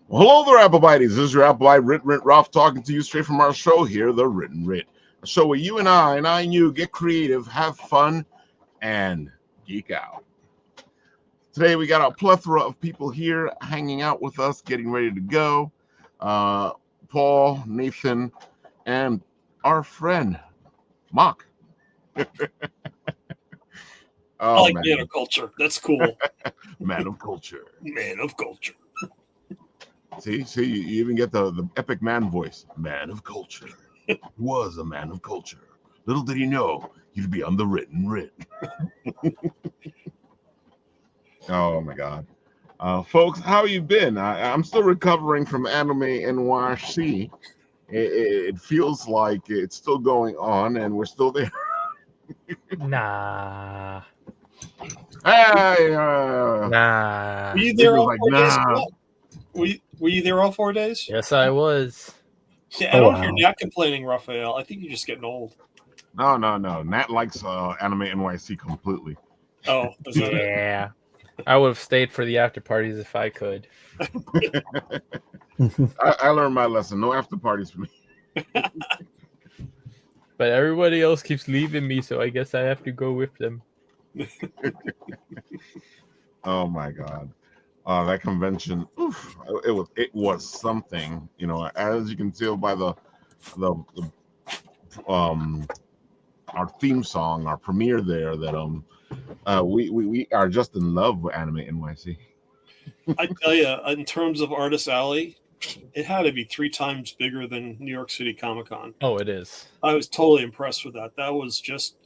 Hello there, Applebites. This is your Applebite Writ Ralph talking to you straight from our show here, The Written Writ. A show where you and I and you get creative, have fun, and geek out. Today we got a plethora of people here hanging out with us, getting ready to go. Paul, Nathan, and our friend, Mock. I like man of culture. That's cool. Man of culture. Man of culture. See, you even get the epic man voice. Man of culture. Was a man of culture. Little did he know he'd be on the Written Writ. Oh my God. Folks, how you been? I'm still recovering from Anime NYC. It feels like it's still going on and we're still there. Nah. Hey, Nah. Were you there all like, 4 days? nah. Were you there all 4 days? Yes, I was. Yeah, I don't hear Nat complaining, Raphael. I think you're just getting old. No. Nat likes Anime NYC completely. Oh, is that it? Yeah. I would have stayed for the after parties if I could. I learned my lesson. No after parties for me. But everybody else keeps leaving me, so I guess I have to go with them. Oh my God. That convention, oof, it was something, you know, as you can tell by the our theme song, our premiere there, that we are just in love with Anime NYC. I tell you, in terms of Artist Alley, it had to be 3 times bigger than New York City Comic Con. Oh, it is. I was totally impressed with that. That was just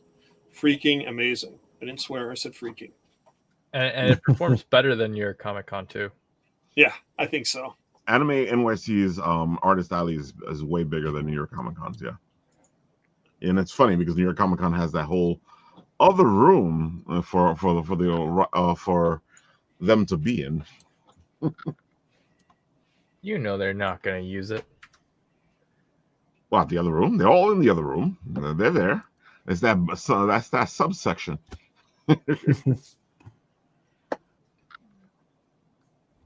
freaking amazing. I didn't swear, I said freaking. And it performs better than your Comic Con too. Yeah, I think so. Anime NYC's Artist Alley is way bigger than New York Comic Con's, yeah. And it's funny because New York Comic Con has that whole other room for them to be in. You know they're not going to use it. What, the other room? They're all in the other room. They're there. That's that subsection.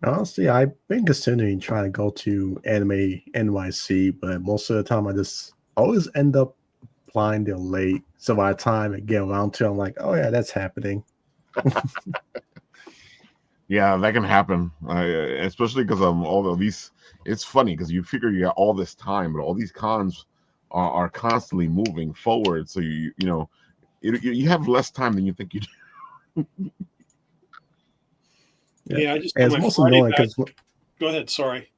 Honestly, I've been considering trying to go to Anime NYC, but most of the time I just always end up applying there late. So by the time I get around to it, I'm like, oh yeah, that's happening. Yeah, that can happen, especially because all of these. It's funny because you figure you got all this time, but all these cons are constantly moving forward. So you have less time than you think you do. Yeah, I just and it's most annoying because. Go ahead. Sorry.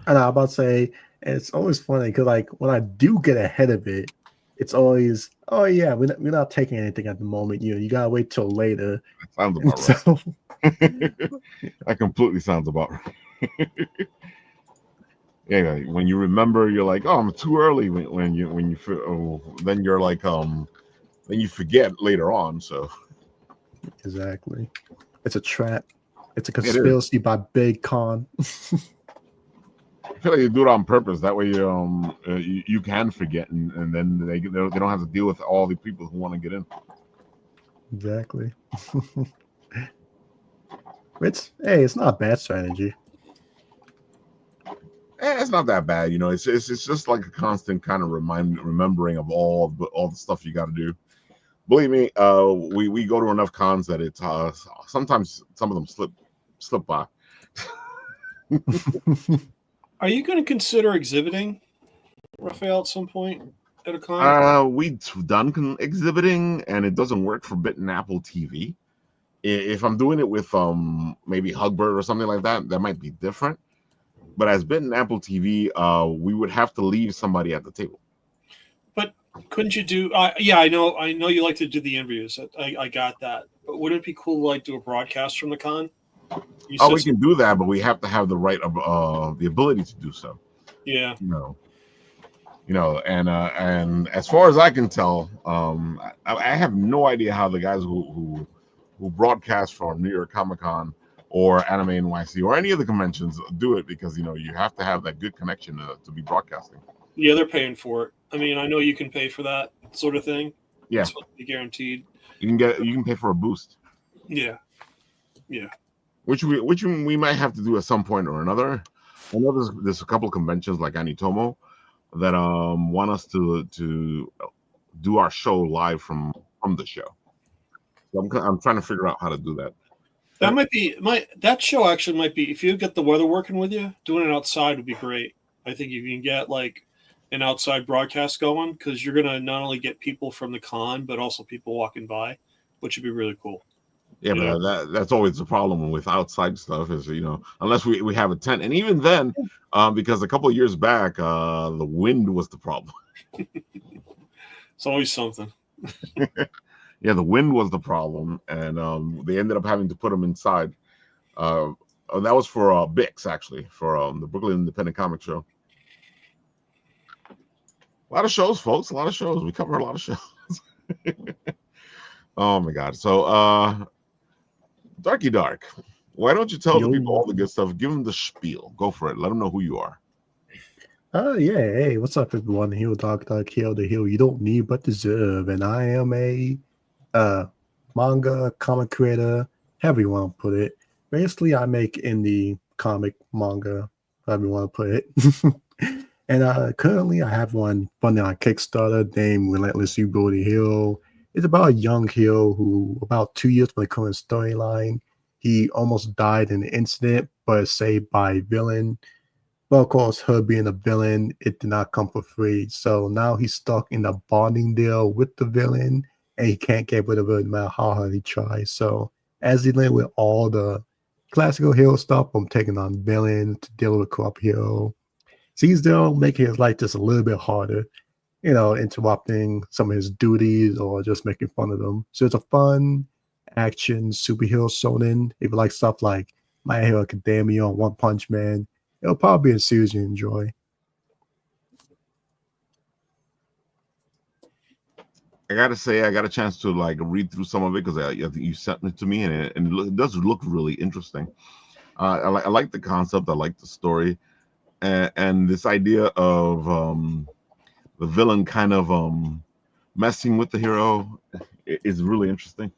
And I'm about to say it's always funny because like when I do get ahead of it, it's always, oh yeah, we're not taking anything at the moment. You gotta wait till later. That sounds about right. That completely sounds about right. Yeah, when you remember, you're like, oh, I'm too early. When you then you're like, then you forget later on. So exactly, it's a trap. It's a conspiracy by Big Con. I feel like you do it on purpose. That way, you can forget, and then they don't have to deal with all the people who want to get in. Exactly. It's not a bad strategy. It's not that bad, you know. It's just like a constant kind of remembering of all the stuff you got to do. Believe me, we go to enough cons that it's sometimes some of them slip by. Are you going to consider exhibiting, Raphael, at some point at a con? We've done exhibiting, and it doesn't work for Bit and Apple TV. If I'm doing it with maybe Hugbird or something like that, that might be different. But as Bit and Apple TV, we would have to leave somebody at the table. But couldn't you do? Yeah, I know you like to do the interviews. I got that. But wouldn't it be cool to like do a broadcast from the con? We can do that, but we have to have the right the ability to do so. Yeah. And as far as I can tell, I have no idea how the guys who broadcast for New York Comic Con or Anime NYC or any of the conventions do it, because you have to have that good connection to be broadcasting. Yeah, they're paying for it. I mean, I know you can pay for that sort of thing. Yeah, it's guaranteed. You can pay for a boost. Yeah. Which we might have to do at some point or another. I know there's a couple of conventions like Anitomo that want us to do our show live from the show. So I'm trying to figure out how to do that. That might be that show actually might be, if you get the weather working with you, doing it outside would be great. I think you can get like an outside broadcast going, because you're gonna not only get people from the con but also people walking by, which would be really cool. Yeah, but that's always the problem with outside stuff is, unless we have a tent. And even then, because a couple of years back, the wind was the problem. It's always something. Yeah, the wind was the problem. And they ended up having to put them inside. That was for Bix, actually, for the Brooklyn Independent Comic Show. A lot of shows, folks. A lot of shows. We cover a lot of shows. Oh, my God. So, Darky Dark, why don't you tell the people all the good stuff? Give them the spiel. Go for it. Let them know who you are. Yeah. Hey, what's up, everyone? Hero Dark Hero, the hero you don't need but deserve. And I am a manga comic creator, however you want to put it. Basically, I make indie comic manga, however you want to put it. And currently, I have one funding on Kickstarter named Relentlessly Bullied Hero. It's about a young hero who, about 2 years from the current storyline, he almost died in an incident, but is saved by a villain. Well, of course, her being a villain, it did not come for free. So now he's stuck in a bonding deal with the villain, and he can't get rid of her no matter how hard he tries. So as he dealing with all the classical hero stuff, from taking on villains to dealing with corrupt hero, so he's still making his life just a little bit harder. Interrupting some of his duties or just making fun of them. So it's a fun action superhero shonen. If you like stuff like My Hero Academia or One Punch Man, it'll probably be a series you enjoy. I gotta say, I got a chance to read through some of it, because I think you sent it to me, and it does look really interesting. I like the concept. I like the story, and this idea of the villain kind of messing with the hero is really interesting.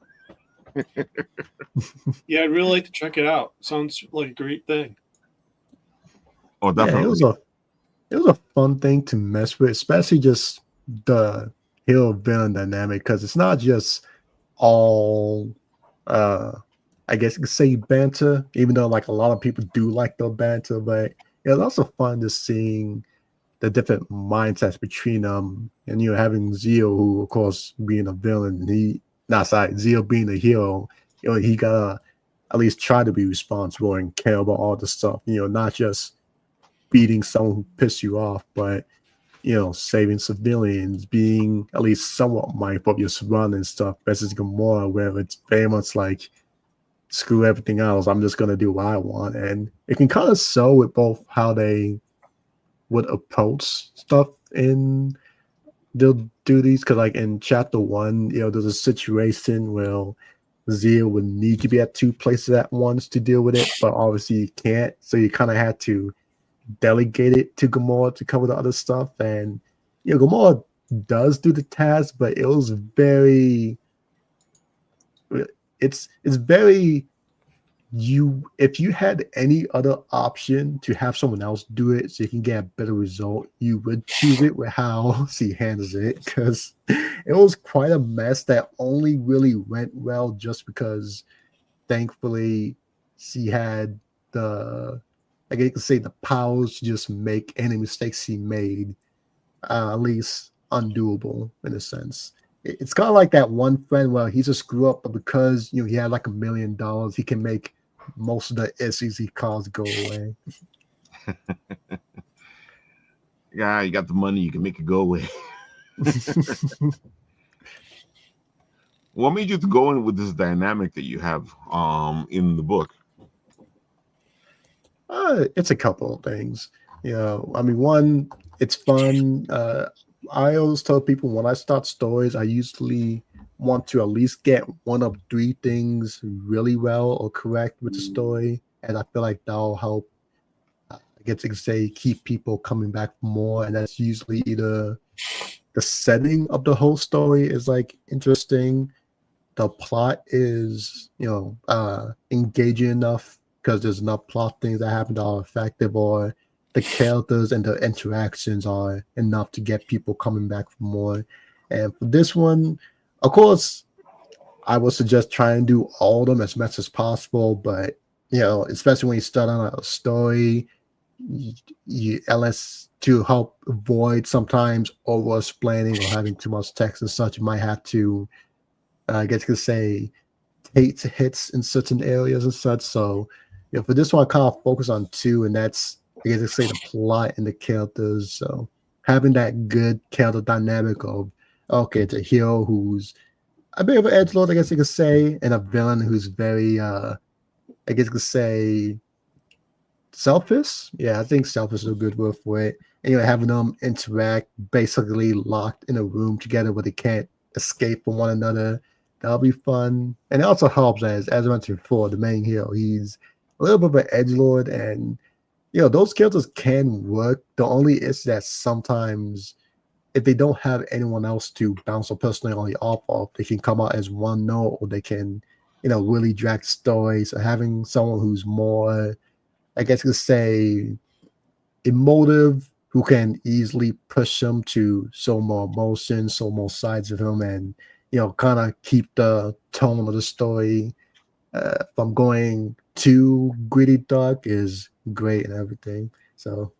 Yeah, I'd really like to check it out. Sounds like a great thing. Oh, definitely. Yeah, it was a fun thing to mess with, especially just the hero villain dynamic, because it's not just all I guess you could say banter, even though a lot of people do like the banter, but it was also fun to seeing the different mindsets between them, and having Zio, who of course being a villain, Zio being a hero, he gotta at least try to be responsible and care about all the stuff, not just beating someone who pissed you off, but saving civilians, being at least somewhat mindful of your surroundings stuff, versus Gamora, where it's very much like, screw everything else, I'm just gonna do what I want. And it can kind of show with both how they would approach stuff in their duties, because in chapter 1, there's a situation where Zia would need to be at 2 places at once to deal with it, but obviously you can't, so you kind of had to delegate it to Gamora to cover the other stuff. And Gamora does do the task, but it was very it's very if you had any other option to have someone else do it so you can get a better result, you would choose it with how she handles it, because it was quite a mess that only really went well just because thankfully she had I guess you could say the powers to just make any mistakes she made at least undoable in a sense. It's kind of like that one friend where he's a screw up, but because he had like $1 million, he can make most of the issues he caused go away. Yeah, you got the money, you can make it go away. What made you to go in with this dynamic that you have in the book? It's a couple of things. I mean, one, it's fun. I always tell people when I start stories, I usually want to at least get one of 3 things really well or correct with the story, and I feel like that'll help. I guess you could say keep people coming back for more, and that's usually either the setting of the whole story is like interesting, the plot is engaging enough because there's enough plot things that happen that are effective, or the characters and the interactions are enough to get people coming back for more. And for this one, of course, I would suggest trying to do all of them as much as possible, but especially when you start on a story, unless to help avoid sometimes over explaining or having too much text and such, you might have to I guess you could say take hits in certain areas and such. So for this one, I kind of focus on 2, and that's I guess you say the plot and the characters. So having that good character dynamic of it's a hero who's a bit of an edgelord, I guess you could say, and a villain who's very I guess you could say selfish. Yeah, I think selfish is a good word for it. And having them interact basically locked in a room together where they can't escape from one another. That'll be fun. And it also helps as I mentioned before, the main hero, he's a little bit of an edgelord, and those characters can work. The only issue that sometimes if they don't have anyone else to bounce a personality off of, they can come out as one note, or they can, really drag stories. So having someone who's more, I guess you could say, emotive, who can easily push him to show more emotion, show more sides of him, and kind of keep the tone of the story from going too gritty dark is great and everything. So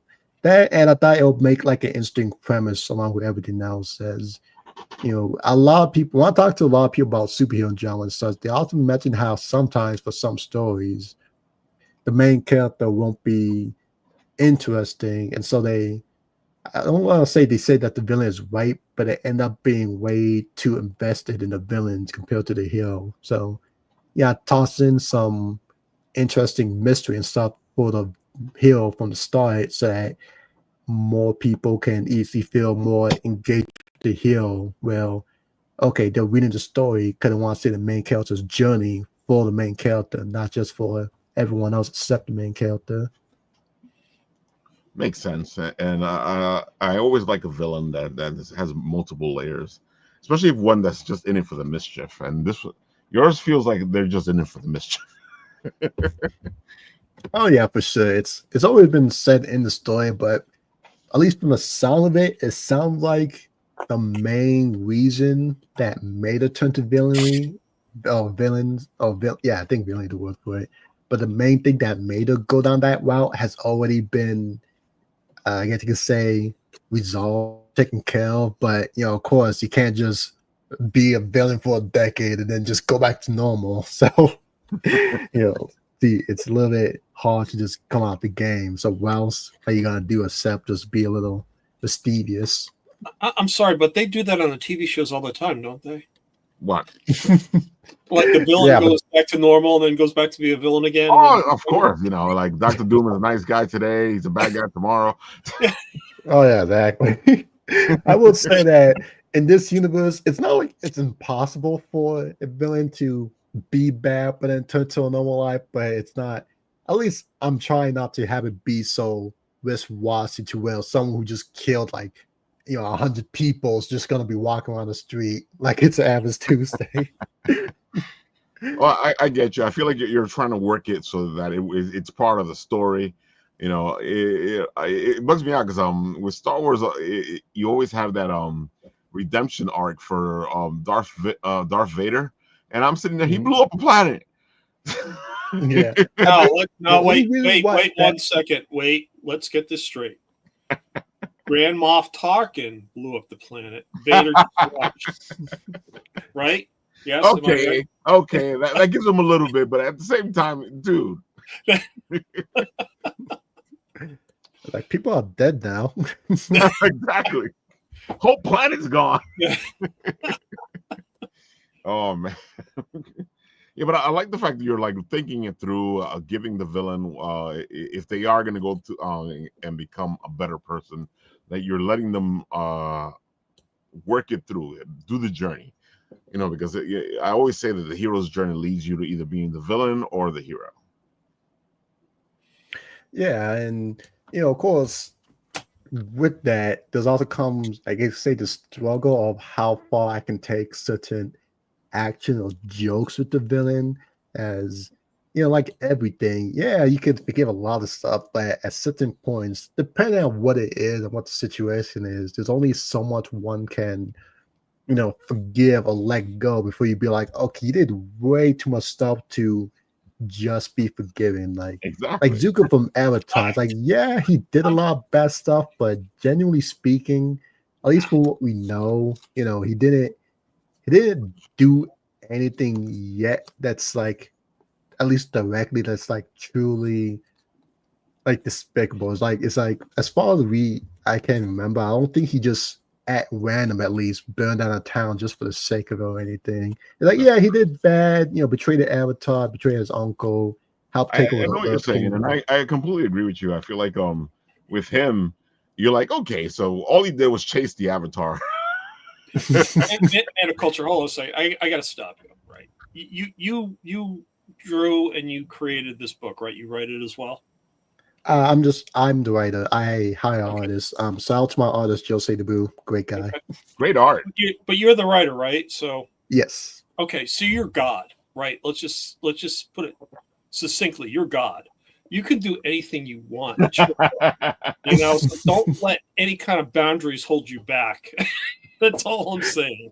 that, and I thought it would make like an interesting premise along with everything else. As a lot of people, when I talk to a lot of people about superhero genre and such, they often mention how sometimes for some stories, the main character won't be interesting, and so I don't want to say they say that the villain is right, but they end up being way too invested in the villains compared to the hero. So yeah, toss in some interesting mystery and stuff for the hero from the start so that more people can easily feel more engaged with the hero. Well, okay, they're reading the story because they want to see the main character's journey for the main character, not just for everyone else except the main character. Makes sense. And I always like a villain that has multiple layers, especially if one that's just in it for the mischief. And yours feels like they're just in it for the mischief. Oh yeah, for sure. It's always been said in the story, but at least from the sound of it, it sounds like the main reason that made her turn to villainy, or villains, or yeah, I think villainy is the word for it. But the main thing that made her go down that route has already been, I guess you could say, resolved, taken care of. But of course, you can't just be a villain for a decade and then just go back to normal. So it's a little bit hard to just come out the game. So what else are you gonna do except just be a little mischievous? I'm sorry, but they do that on the TV shows all the time, don't they? What? Like the villain goes back to normal and then goes back to be a villain again. Oh, of course. Like Dr. Doom is a nice guy today. He's a bad guy tomorrow. Oh, yeah, exactly. I would say that in this universe, it's not like it's impossible for a villain to be bad but then turn to a normal life, but it's not. At least I'm trying not to have it be so wishy-washy to where someone who just killed 100 people is just gonna be walking around the street like it's average Tuesday. Well, I get you. I feel like you're trying to work it so that it's part of the story. You know, it bugs me out because with Star Wars, you always have that redemption arc for Darth Vader, and I'm sitting there. He Mhm. blew up a planet. Yeah. No, The only wait, reason wait, why wait that 1 second. Wait, let's get this straight. Grand Moff Tarkin blew up the planet. Vader just watched. Right? Yes, am I right? Okay, that gives him a little bit, but at the same time, dude, like people are dead now. exactly. Whole planet's gone. Yeah. Oh man. Yeah, but I like the fact that you're like thinking it through, giving the villain, if they are going to go to and become a better person, that you're letting them work it through, do the journey. You know, because I always say that the hero's journey leads you to either being the villain or the hero. Yeah, and of course, with that, there's also comes, I guess, say the struggle of how far I can take certain action or jokes with the villain. As like everything, yeah, you can forgive a lot of stuff, but at certain points, depending on what it is and what the situation is, there's only so much one can forgive or let go before you be like, okay, you did way too much stuff to just be forgiven. Like Exactly. Zuko from Avatar. It's like, yeah, he did a lot of bad stuff, but genuinely speaking, at least for what we know, he didn't do anything yet that's like, at least directly, that's like truly like despicable. It's like as far as I can remember, I don't think he just at random at least burned down a town just for the sake of it or anything. It's like, yeah, he did bad, betrayed the Avatar, betrayed his uncle, helped I take over know the what you're Earth saying, and Kingdom. I completely agree with you. I feel like with him, you're like, okay, so all he did was chase the Avatar. And a culture. Hold on a second. I got to stop you. Right? You drew and you created this book, right? You write it as well. I'm the writer. I hire Okay. artists. Shout out to my artist Jose Debu, great guy. Okay. Great art. But you're the writer, right? So Yes. okay, so you're God, right? Let's just put it succinctly. You're God. You can do anything you want. It's your book, so don't let any kind of boundaries hold you back. That's all I'm saying.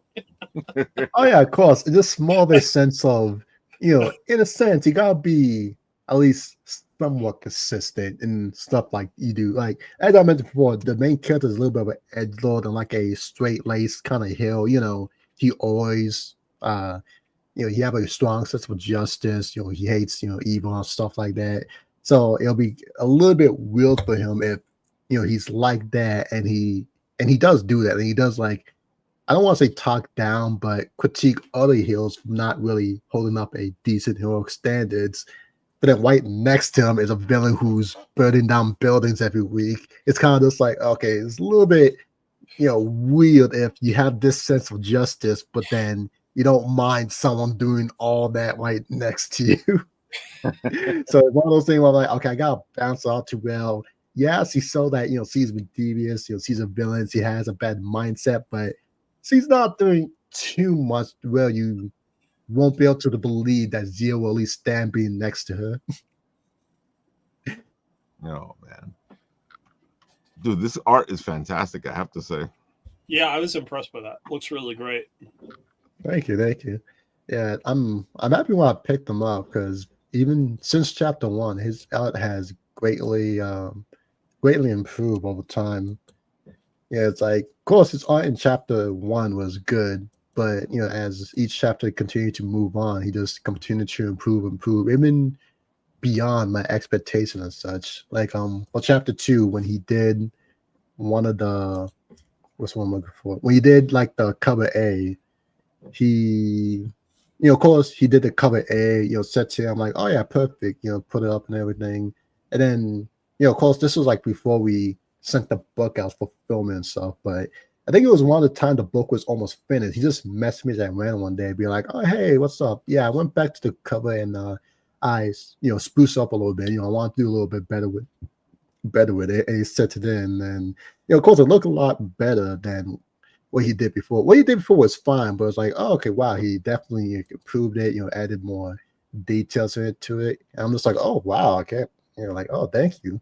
Oh yeah, of course. It's just more of a sense of, in a sense, you gotta be at least somewhat consistent in stuff like you do. Like as I mentioned before, the main character is a little bit of an edgelord and like a straight laced kind of heel. He always he have a strong sense of justice. He hates, evil and stuff like that. So it'll be a little bit weird for him if, he's like that and he does do that. And he does like, I don't want to say talk down, but critique other heroes for not really holding up a decent heroic standards. But then right next to him is a villain who's burning down buildings every week. It's kind of just like, okay, it's a little bit, weird if you have this sense of justice, but then you don't mind someone doing all that right next to you. So it's one of those things where I'm like, okay, I gotta bounce out too well. Yes, he's so that sees me devious, sees a villain, he has a bad mindset, but he's not doing too much where you won't be able to believe that Zia will at least stand being next to her. Oh man, dude, this art is fantastic. I have to say. Yeah, I was impressed by that. Looks really great. Thank you. Yeah, I'm happy when I picked him up because even since chapter 1, his art has greatly improved over time. Yeah, it's like, of course, his art in chapter 1 was good, but as each chapter continued to move on, he just continued to improve, even beyond my expectation and such. Like chapter 2, when he did one of the what's one I'm looking for? When he did like the cover A, he of course he did the cover A, set to, I'm like, oh yeah, perfect, put it up and everything. And then, of course, this was like before we sent the book out for filming and stuff, but I think it was one of the time the book was almost finished. He just messaged me at random one day, be like, oh hey, what's up? Yeah, I went back to the cover and I spruce up a little bit. I want to do a little bit better with it. And he said to them, and of course it looked a lot better than what he did before. What he did before was fine, but it's like, oh, okay, wow, he definitely improved it. Added more details into it. And I'm just like, oh wow, okay, like, oh, thank you.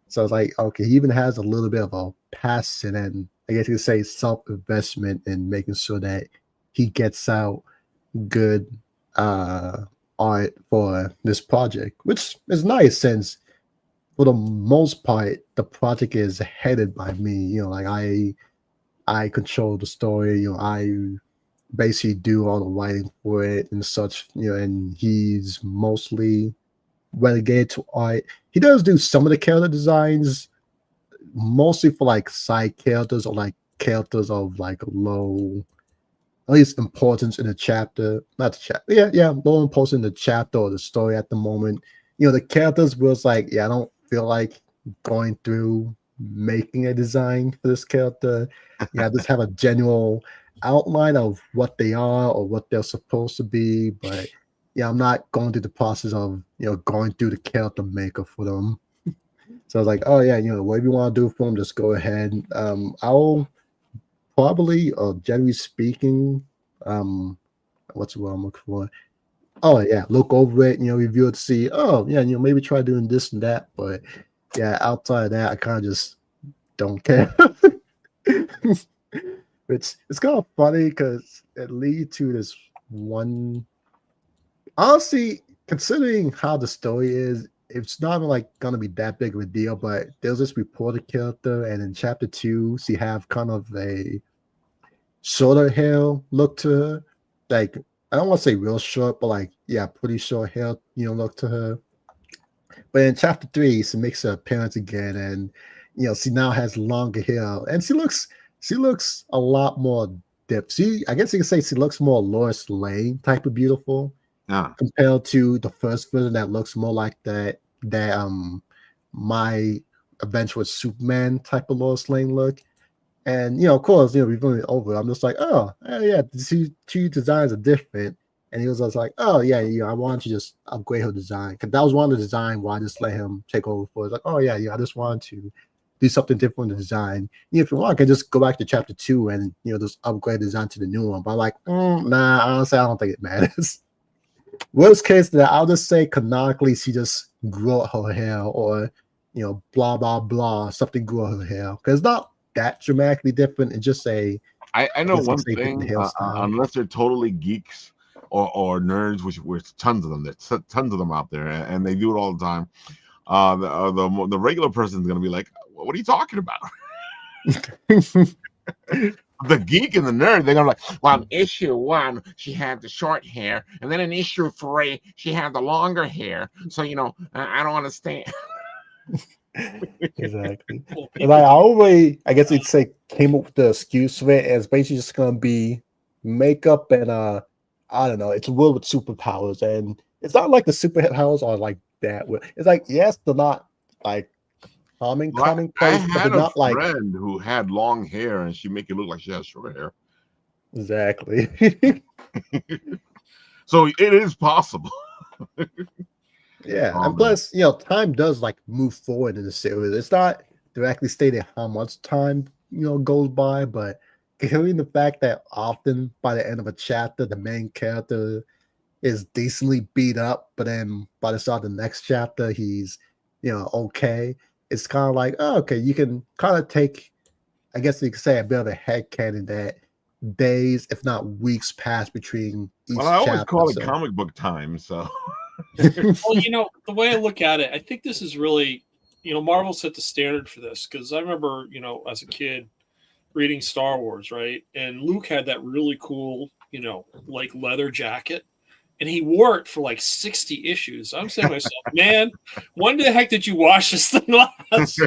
So it's like, okay, he even has a little bit of a passion and I guess you could say self-investment in making sure that he gets out good art for this project, which is nice since for the most part the project is headed by me. Like I control the story, I basically do all the writing for it and such, and he's mostly relegated to art. He does do some of the character designs, mostly for like side characters or like characters of like low, at least importance in the chapter. Not the chapter, yeah, low importance in the chapter or the story at the moment. The characters was like, yeah, I don't feel like going through making a design for this character. I just have a general outline of what they are or what they're supposed to be, but yeah, I'm not going through the process of going through the character maker for them. So I was like, oh yeah, whatever you want to do for them, just go ahead. I'll probably, generally speaking, what's the word I'm looking for? Oh yeah, look over it, review it to see, oh yeah, maybe try doing this and that. But yeah, outside of that, I kind of just don't care. It's kind of funny because it leads to this one. Honestly, considering how the story is, it's not even like gonna be that big of a deal. But there's this reporter character, and in chapter 2, she have kind of a shorter hair look to her. Like, I don't want to say real short, but like, yeah, pretty short hair, look to her. But in chapter 3, she makes her appearance again, and she now has longer hair, and she looks a lot more depth. I guess you can say she looks more Lois Lane type of beautiful, compared to the first version that looks more like that My Adventure with Superman type of Lois Lane look. And of course, reviewing it over, I'm just like, oh yeah, two designs are different. And he was just like, oh yeah, I wanted to just upgrade her design because that was one of the design why I just let him take over for. It's like, oh yeah, I just wanted to do something different in the design. If you want, I can just go back to chapter 2 and just upgrade the design to the new one. But I'm like, nah, honestly, I don't think it matters. Worst case, that I'll just say canonically she just grew out her hair, or blah blah blah, something grew out her hair, because it's not that dramatically different. It's just I know one thing, unless they're totally geeks or nerds, which tons of them, there's tons of them out there, and they do it all the time. The regular person is going to be like, what are you talking about? The geek and the nerd, they're gonna be like, well, in issue 1 she had the short hair, and then in issue 3 she had the longer hair, so I don't understand. Exactly. And I always, I guess you'd say, came up with the excuse for it as basically just gonna be makeup and I don't know, it's a world with superpowers, and it's not like the superpowers are like that. It's like, yes, they're not like common place, I but had they're not a friend who had long hair, and she make it look like she has short hair. Exactly. So it is possible. Yeah, and plus, time does like move forward in the series. It's not directly stated how much time goes by, but considering the fact that often by the end of a chapter, the main character is decently beat up, but then by the start of the next chapter, he's okay. It's kind of like, oh, okay, you can kind of take, I guess you could say, a bit of a headcanon that days, if not weeks, pass between each chapter. Well, I always call it comic book time, so. Well, the way I look at it, I think this is really, Marvel set the standard for this, because I remember, as a kid reading Star Wars, right? And Luke had that really cool, like leather jacket, and he wore it for like 60 issues. I'm saying to myself, man, when the heck did you wash this thing last?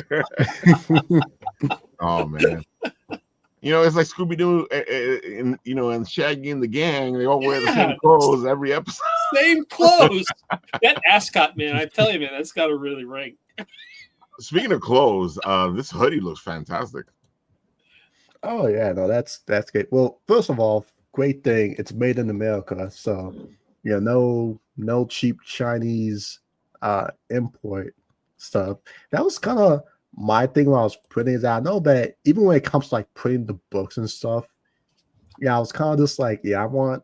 Oh man. It's like Scooby-Doo and Shaggy and the gang. They all wear the same clothes every episode. Same clothes. That ascot, man, I tell you, man, that's got to really rank. Speaking of clothes, this hoodie looks fantastic. Oh yeah, no, that's good. Well, first of all, great thing, it's made in America, so no cheap Chinese import stuff. That was kind of my thing when I was printing it out. I know that even when it comes to like printing the books and stuff, yeah, I was kind of just like, yeah, I want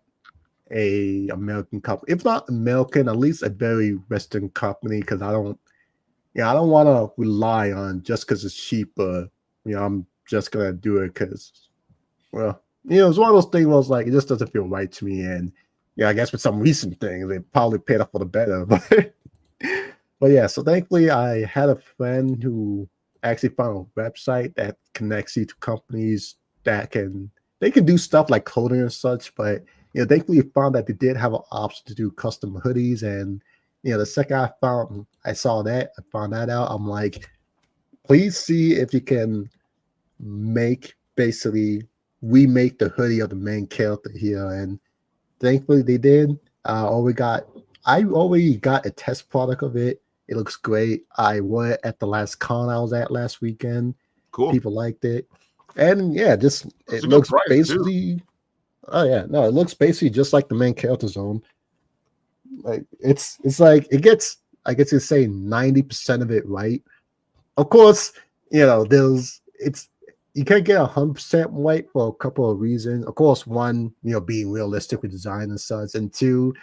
a American company, if not American, at least a very Western company, because I don't want to rely on just because it's cheaper. I'm just gonna do it because, well, it's one of those things where it's like it just doesn't feel right to me, and yeah, I guess with some recent things, they probably paid off for the better, but yeah. So thankfully, I had a friend who actually found a website that connects you to companies that they can do stuff like clothing and such, but thankfully found that they did have an option to do custom hoodies. And the second I saw that, I found that out, I'm like, please see if you can basically remake the hoodie of the main character here. And thankfully they did. I already got a test product of it. It looks great. I wore it at the last con I was at last weekend. Cool. People liked it. And yeah, That's it a good looks price, basically too. Oh yeah, no, it looks basically just like the main character zone. Like it's like it gets, I guess you say 90% of it right. Of course, you can't get 100% right for a couple of reasons. Of course, one, being realistic with design and such, and two,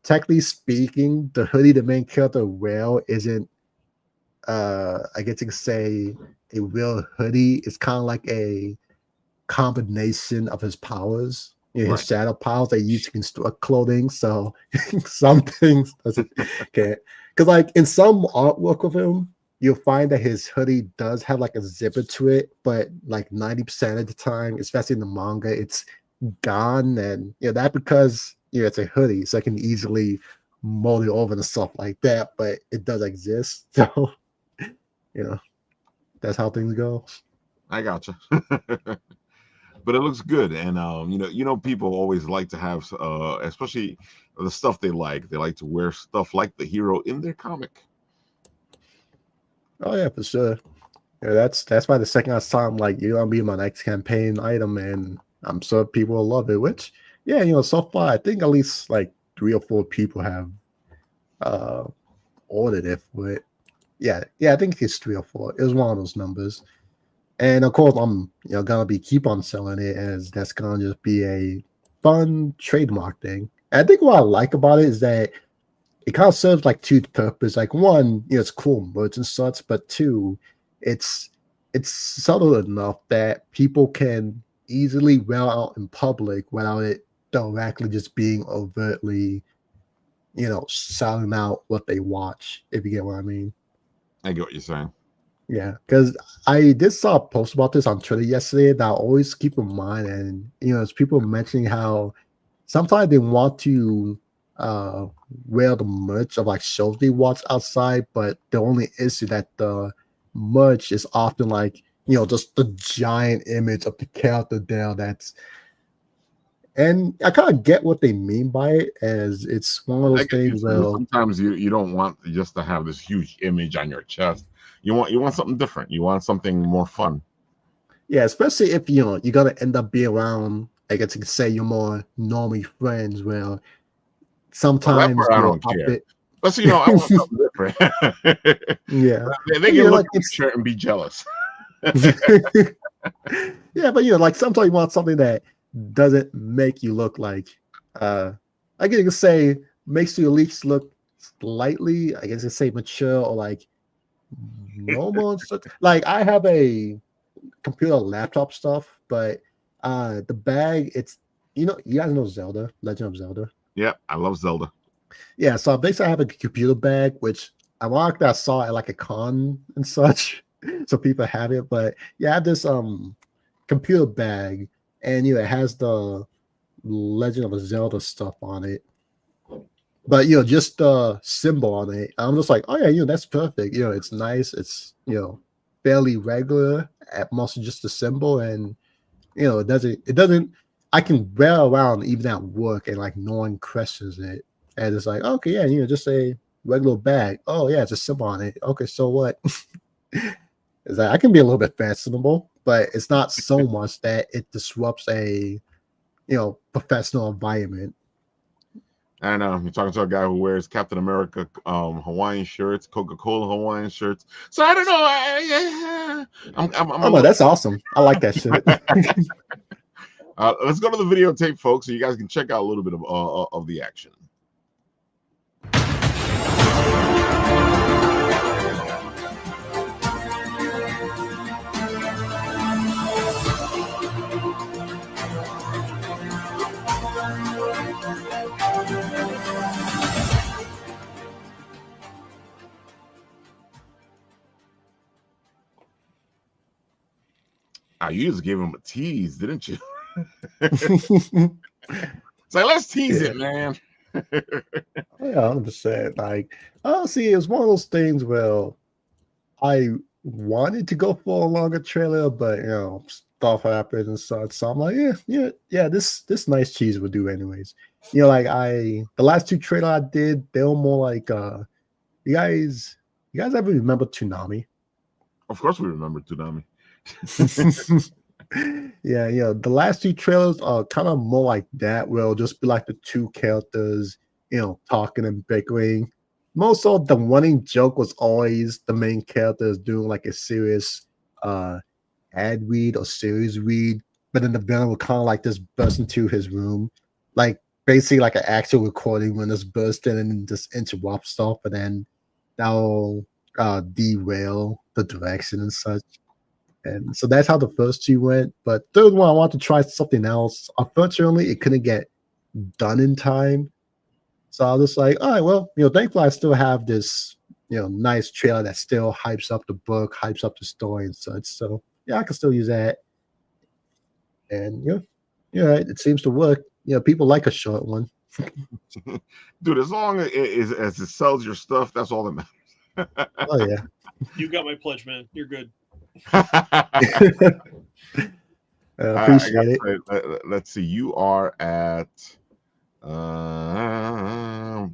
technically speaking, the hoodie the main character wear isn't I guess you could say a real hoodie. It's kind of like a combination of his powers, his Right. shadow powers that you can construct clothing. So some things doesn't can't, because like in some artwork of him, you'll find that his hoodie does have like a zipper to it, but like 90% of the time, especially in the manga, it's gone. And that because it's a hoodie, so I can easily mold it over and stuff like that, but it does exist. So that's how things go. I gotcha. But it looks good, and people always like to have, especially the stuff they like. They like to wear stuff like the hero in their comic. Oh yeah, for sure. Yeah, that's why the second I saw him, like, I'll be my next campaign item, and I'm sure people will love it. Which, yeah, so far I think at least like 3 or 4 people have ordered it. But yeah, I think it's 3 or 4. It was one of those numbers. And of course, I'm gonna keep on selling it, as that's gonna just be a fun trademark thing. And I think what I like about it is that it kind of serves like two purposes. Like one, it's cool merch and such, but two, it's subtle enough that people can easily wear out in public without it directly just being overtly, selling out what they watch. If you get what I mean. I get what you're saying. Yeah, because I did saw a post about this on Twitter yesterday that I always keep in mind, and it's people mentioning how sometimes they want to wear the merch of like shows they watch outside, but the only issue that the merch is often like just the giant image of the character there. And I kind of get what they mean by it, as it's one of those things where sometimes you don't want just to have this huge image on your chest. You want something different. You want something more fun. Yeah, especially if you're gonna end up being around, I guess you could say, your more normie friends. Well, sometimes I don't care. But I want something different. Yeah, they can look at your shirt and be jealous. Yeah, but like sometimes you want something that doesn't make you look like I guess you could say makes you at least look slightly, I guess you could say, mature or like normal and such. Like I have a computer laptop stuff, but the bag, it's you guys know Zelda, Legend of Zelda. Yeah, I love Zelda. Yeah, so basically I have a computer bag, which ironically I saw at like a con and such. So people have it, but yeah, I have this computer bag, and it has the Legend of Zelda stuff on it. But just the symbol on it, I'm just like, oh yeah, that's perfect. It's nice. It's fairly regular at most, just the symbol, and it doesn't. I can wear around even at work, and like no one questions it, and it's like, okay, yeah, just a regular bag. Oh yeah, it's a symbol on it. Okay, so what? Is that I can be a little bit fashionable, but it's not so much that it disrupts a professional environment. And you're talking to a guy who wears Captain America Hawaiian shirts, Coca-Cola Hawaiian shirts. So I don't know. No, that's awesome. I like that shit. Let's go to the videotape, folks, so you guys can check out a little bit of the action. You just gave him a tease, didn't you? It's like, let's tease it, man. Yeah, 100%. Like, honestly, it was one of those things where I wanted to go for a longer trailer, but stuff happened and such. So I'm like, yeah, this nice cheese would do anyways. Like the last two trailer I did, they were more like you guys ever remember Toonami? Of course we remember Toonami. Yeah, the last two trailers are kind of more like that, where it'll just be like the two characters, talking and bickering. Most of the running joke was always the main characters doing like a serious ad read or series read, but then the villain would kind of like just burst into his room, like basically like an actual recording when it's bursting and just interrupt stuff, and then that'll derail the direction and such. And so that's how the first two went. But third one, I wanted to try something else. Unfortunately, it couldn't get done in time. So I was just like, all right, well, thankfully I still have this, nice trailer that still hypes up the book, hypes up the story and such. So yeah, I can still use that. And it seems to work. People like a short one. Dude, as long as it sells your stuff, that's all that matters. Oh yeah. You got my pledge, man. You're good. Appreciate it. Let's see. You are at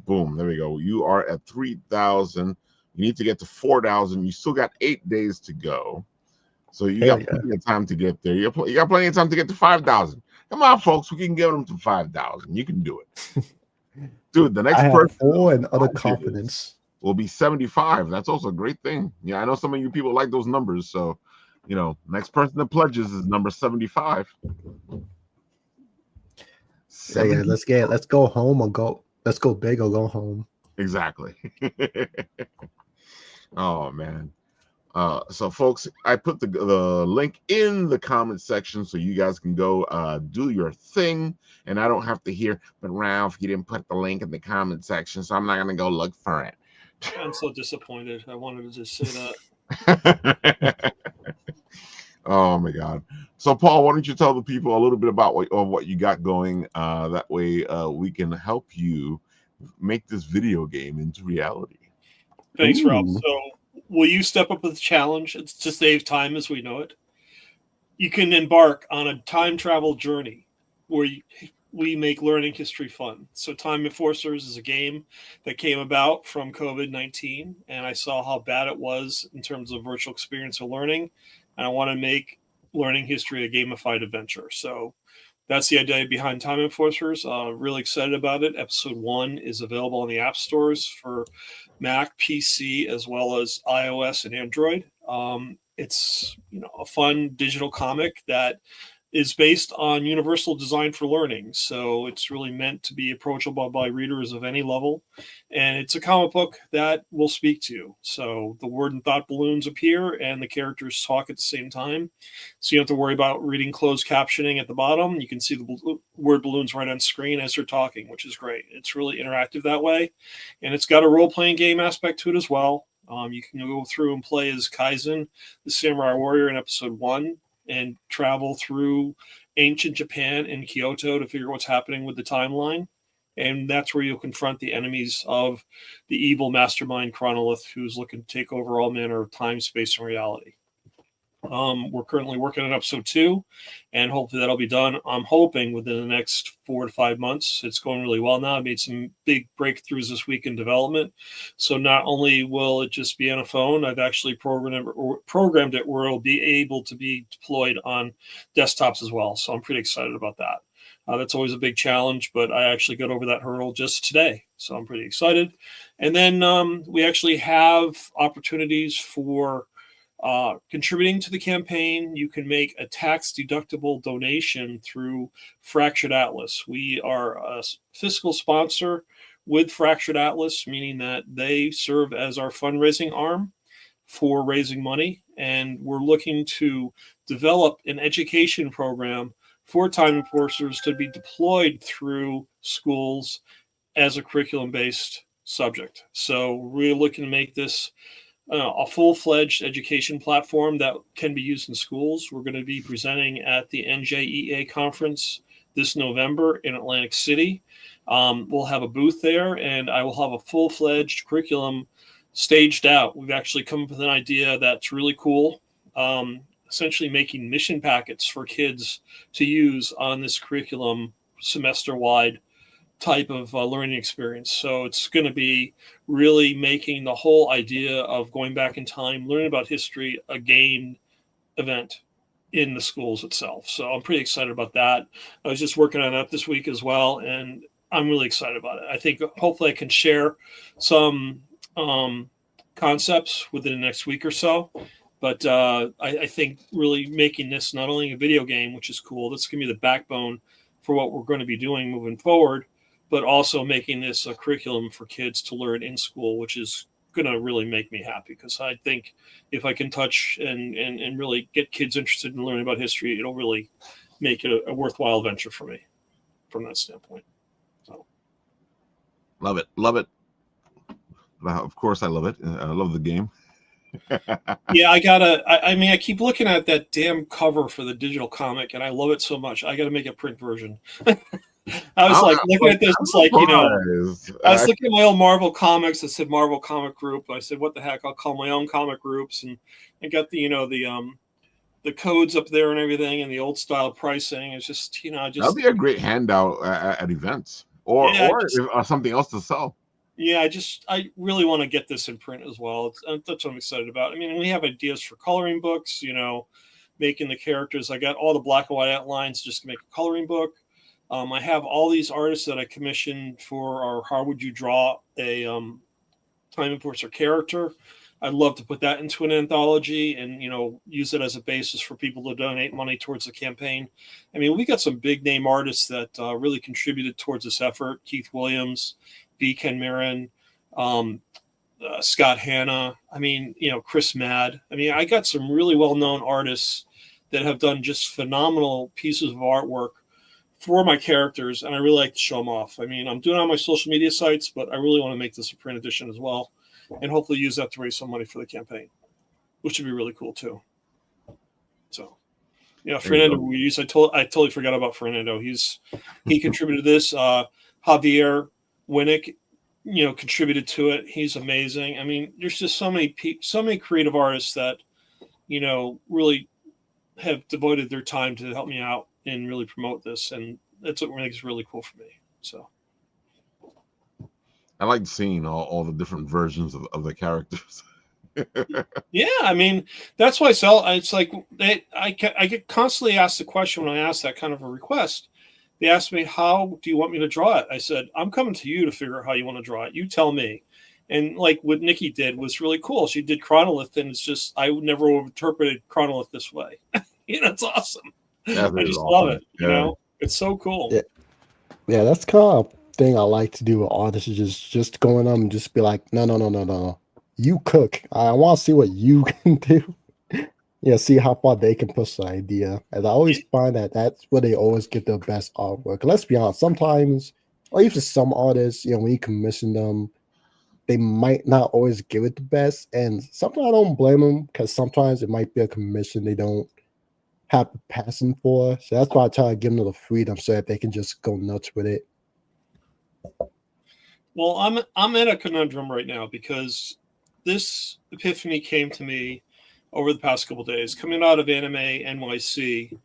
boom. There we go. You are at 3,000. You need to get to 4,000. You still got 8 days to go, so you got plenty of time to get there. You got plenty of time to get to 5,000. Come on, folks. We can get them to 5,000. You can do it, dude. The next person and other confidence will be 75. That's also a great thing. Yeah, I know some of you people like those numbers. So, next person that pledges is number 75. Yeah, let's go home or let's go big or go home. Exactly. Oh man. So folks, I put the link in the comment section so you guys can go do your thing, and I don't have to hear, but Ralph, you didn't put the link in the comment section, so I'm not gonna go look for it. I'm so disappointed. I wanted to just say that. Oh my God. So Paul, why don't you tell the people a little bit about what you got going? That way we can help you make this video game into reality. Thanks, Ralph. So will you step up with the challenge? It's to save time as we know it. You can embark on a time travel journey where we make learning history fun. So Time Enforcers is a game that came about from COVID-19, and I saw how bad it was in terms of virtual experience of learning, and I want to make learning history a gamified adventure. So that's the idea behind Time Enforcers. Really excited about it. Episode 1 is available in the app stores for Mac, PC, as well as iOS and Android. It's a fun digital comic that is based on universal design for learning. So it's really meant to be approachable by readers of any level. And it's a comic book that will speak to you. So the word and thought balloons appear and the characters talk at the same time. So you don't have to worry about reading closed captioning at the bottom. You can see the word balloons right on screen as they're talking, which is great. It's really interactive that way. And it's got a role-playing game aspect to it as well. You can go through and play as Kaizen, the samurai warrior in episode 1, and travel through ancient Japan and Kyoto to figure out what's happening with the timeline. And that's where you'll confront the enemies of the evil mastermind Chronolith, who's looking to take over all manner of time, space, and reality. We're currently working on episode 2, and hopefully that'll be done, I'm hoping, within the next 4 to 5 months. It's going really well now. I made some big breakthroughs this week in development. So not only will it just be on a phone, I've actually programmed it where it'll be able to be deployed on desktops as well. So I'm pretty excited about that. That's always a big challenge, but I actually got over that hurdle just today. So I'm pretty excited. And then we actually have opportunities for contributing to the campaign, you can make a tax-deductible donation through Fractured Atlas. We are a fiscal sponsor with Fractured Atlas, meaning that they serve as our fundraising arm for raising money. And we're looking to develop an education program for time enforcers to be deployed through schools as a curriculum-based subject. So we're looking to make this a full-fledged education platform that can be used in schools. We're going to be presenting at the NJEA conference this November in Atlantic City. We'll have a booth there, and I will have a full-fledged curriculum staged out. We've actually come up with an idea that's really cool, essentially making mission packets for kids to use on this curriculum semester-wide type of learning experience. So it's going to be really making the whole idea of going back in time, learning about history, a game event in the schools itself. So I'm pretty excited about that. I was just working on that this week as well, and I'm really excited about it. I think hopefully I can share some concepts within the next week or so. But I think really making this not only a video game, which is cool, that's going to be the backbone for what we're going to be doing moving forward, but also making this a curriculum for kids to learn in school, which is going to really make me happy, because I think if I can touch and really get kids interested in learning about history, it'll really make it a worthwhile venture for me from that standpoint. So, Love it. Love it. Of course, I love it. I love the game. Yeah, I keep looking at that damn cover for the digital comic, and I love it so much. I got to make a print version. I was looking at this, it's like, I was looking at my old Marvel comics that said Marvel Comic Group. I said, what the heck, I'll call my own comic groups, and I got the codes up there and everything, and the old style pricing. It's just, that'd be a great handout at events, or something else to sell. Yeah, I really want to get this in print as well. That's what I'm excited about. I mean, we have ideas for coloring books, making the characters. I got all the black and white outlines just to make a coloring book. I have all these artists that I commissioned for our How Would You Draw a Time Enforcer character. I'd love to put that into an anthology and, use it as a basis for people to donate money towards the campaign. I mean, we got some big name artists that really contributed towards this effort. Keith Williams, B. Ken Marin, Scott Hanna. I mean, Chris Madd. I mean, I got some really well-known artists that have done just phenomenal pieces of artwork for my characters, and I really like to show them off. I mean, I'm doing it on my social media sites, but I really want to make this a print edition as well, and hopefully use that to raise some money for the campaign, which would be really cool too. So, Fernando Ruiz, I totally forgot about Fernando. He contributed this. Javier Winnick, contributed to it. He's amazing. I mean, there's just so many creative artists that, really have devoted their time to help me out and really promote this, and that's what makes it really cool for me. So I like seeing all the different versions of the characters. Yeah, I mean, that's why it's like I get constantly asked the question when I ask that kind of a request. They asked me, how do you want me to draw it? I said, I'm coming to you to figure out how you want to draw it. You tell me. And like what Nikki did was really cool. She did chronolith, and it's just, I never interpreted chronolith this way. It's awesome. I just love it. It's so cool. Yeah, that's kind of thing I like to do with artists, is just going up and just be like, no. You cook. I want to see what you can do. See how far they can push the idea. And I always find that that's where they always get the best artwork. Let's be honest, sometimes, or even some artists, when you commission them, they might not always give it the best. And sometimes I don't blame them, because sometimes it might be a commission they don't have a passion for. So that's why I try to give them the freedom so that they can just go nuts with it. Well, I'm in a conundrum right now, because this epiphany came to me over the past couple of days. Coming out of Anime NYC,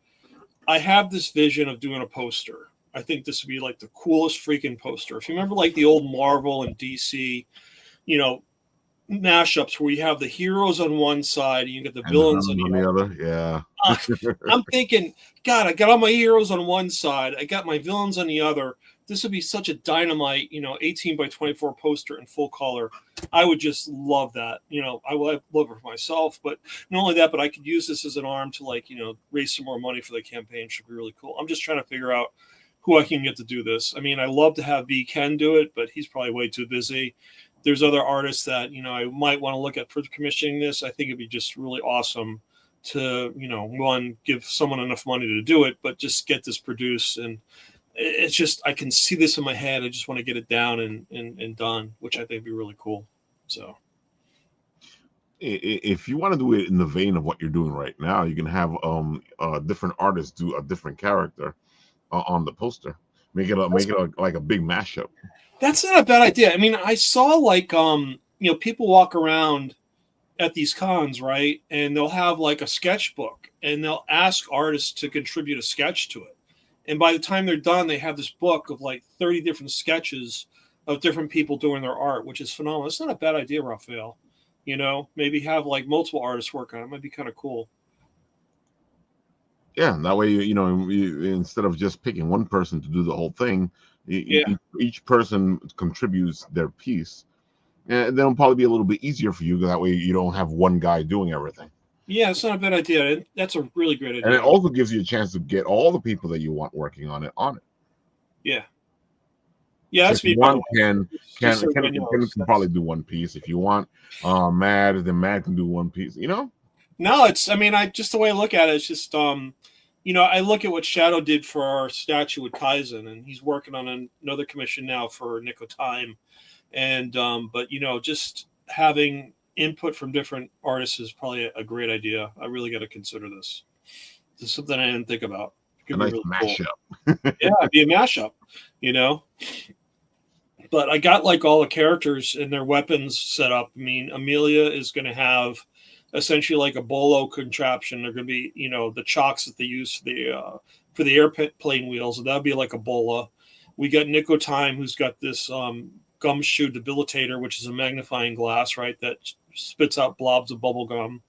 I have this vision of doing a poster. I think this would be like the coolest freaking poster. If you remember like the old Marvel and DC, mashups where you have the heroes on one side and you get the villains on the other. Yeah. I'm thinking, God, I got all my heroes on one side. I got my villains on the other. this would be such a dynamite, 18 by 24 poster in full color. I would just love that. I would love it for myself, but not only that, but I could use this as an arm to raise some more money for the campaign. It should be really cool. I'm just trying to figure out who I can get to do this. I mean, I love to have Ken do it, but he's probably way too busy. There's other artists that, I might want to look at for commissioning this. I think it'd be just really awesome to, one, give someone enough money to do it, but just get this produced. And it's just, I can see this in my head. I just want to get it down and done, which I think would be really cool. So if you want to do it in the vein of what you're doing right now, you can have different artists do a different character on the poster. Make it like a big mashup. That's not a bad idea. I mean, I saw people walk around at these cons, right? And they'll have like a sketchbook and they'll ask artists to contribute a sketch to it. And by the time they're done, they have this book of like 30 different sketches of different people doing their art, which is phenomenal. It's not a bad idea, Raphael. Maybe have like multiple artists work on it. It might be kind of cool. Yeah, and that way, you instead of just picking one person to do the whole thing, each person contributes their piece. And then it'll probably be a little bit easier for you. That way you don't have one guy doing everything. Yeah, it's not a bad idea. That's a really great idea. And it also gives you a chance to get all the people that you want working on it. Yeah. Yeah, that's so Ken can probably do one piece. If you want Mad, then Mad can do one piece. No, just the way I look at it, it's just I look at what Shadow did for our statue with Kaizen, and he's working on another commission now for Nick of Time. And but just having input from different artists is probably a great idea. I really got to consider this. This is something I didn't think about. A nice really mashup. Cool. Yeah, it'd be a mashup, But I got like all the characters and their weapons set up. I mean, Amelia is going to have essentially like a bolo contraption. They're going to be, the chocks that they use for the airplane wheels. And that'll be like a bola. We got Nick of Time, who's got this gumshoe debilitator, which is a magnifying glass, right, that spits out blobs of bubble gum.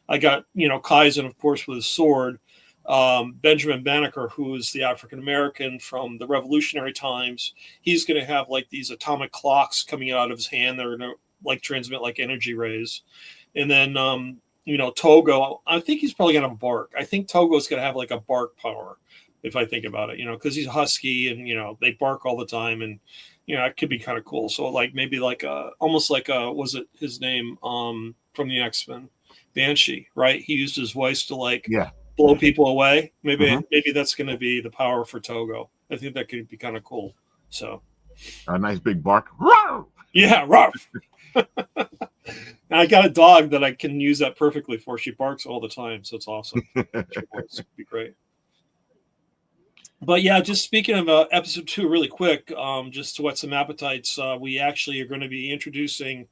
I got Kaizen, of course, with his sword. Benjamin Banneker, who is the African American from the revolutionary times, he's going to have like these atomic clocks coming out of his hand that are going to like transmit like energy rays. And then Togo, I think he's probably going to bark. I think Togo's going to have like a bark power, if I think about it, because he's husky and they bark all the time, and it could be kind of cool. So like maybe like almost like was it his name from the X-Men, Banshee, right? He used his voice to blow people away. Maybe that's going to be the power for Togo. I think that could be kind of cool. So a nice big bark. Roar! Yeah, rough. I got a dog that I can use that perfectly for. She barks all the time, so it's awesome. It'd be great. But yeah, just speaking of episode 2 really quick, just to whet some appetites, we actually are going to be introducing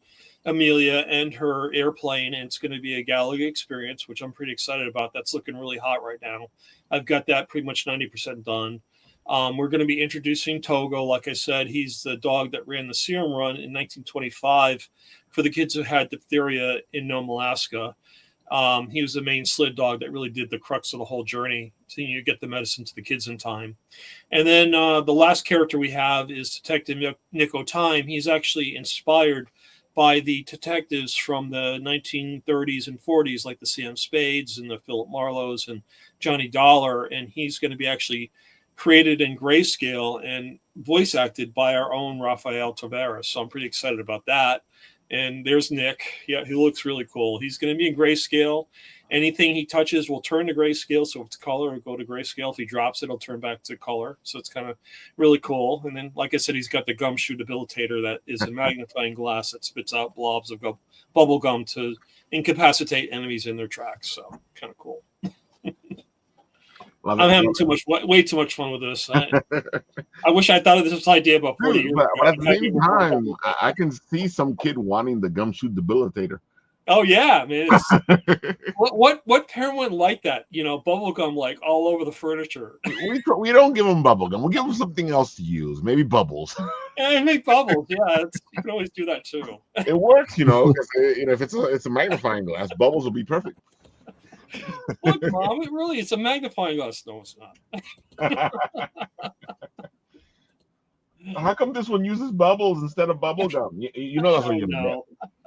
Amelia and her airplane, and it's going to be a Galaga experience, which I'm pretty excited about. That's looking really hot right now. I've got that pretty much 90% done. We're going to be introducing Togo. Like I said, he's the dog that ran the serum run in 1925 for the kids who had diphtheria in Nome, Alaska. He was the main sled dog that really did the crux of the whole journey to get the medicine to the kids in time. And then the last character we have is Detective Nick of Time. He's actually inspired by the detectives from the 1930s and 40s, like the C.M. Spades and the Philip Marlowes and Johnny Dollar. And he's going to be actually created in grayscale and voice acted by our own Rafael Tavares. So I'm pretty excited about that. And there's Nick. Yeah, he looks really cool. He's going to be in grayscale. Anything he touches will turn to grayscale. So if it's color, it'll go to grayscale. If he drops it, it'll turn back to color. So it's kind of really cool. And then, like I said, he's got the gumshoe debilitator that is a magnifying glass that spits out blobs of bubble gum to incapacitate enemies in their tracks. So kind of cool. I'm having way too much fun with this. I wish I thought of this idea about 40 years ago. But at the same time, I can see some kid wanting the gumshoe debilitator. Oh yeah, man! What parent wouldn't like that? Bubble gum like all over the furniture. We don't give them bubble gum. We'll give them something else to use. Maybe bubbles. Yeah, make bubbles. Yeah, you can always do that too. It works, because if it's a magnifying glass, bubbles will be perfect. Look, Mom, it's a magnifying glass. No, it's not. How come this one uses bubbles instead of bubble gum? You know that's what you're gonna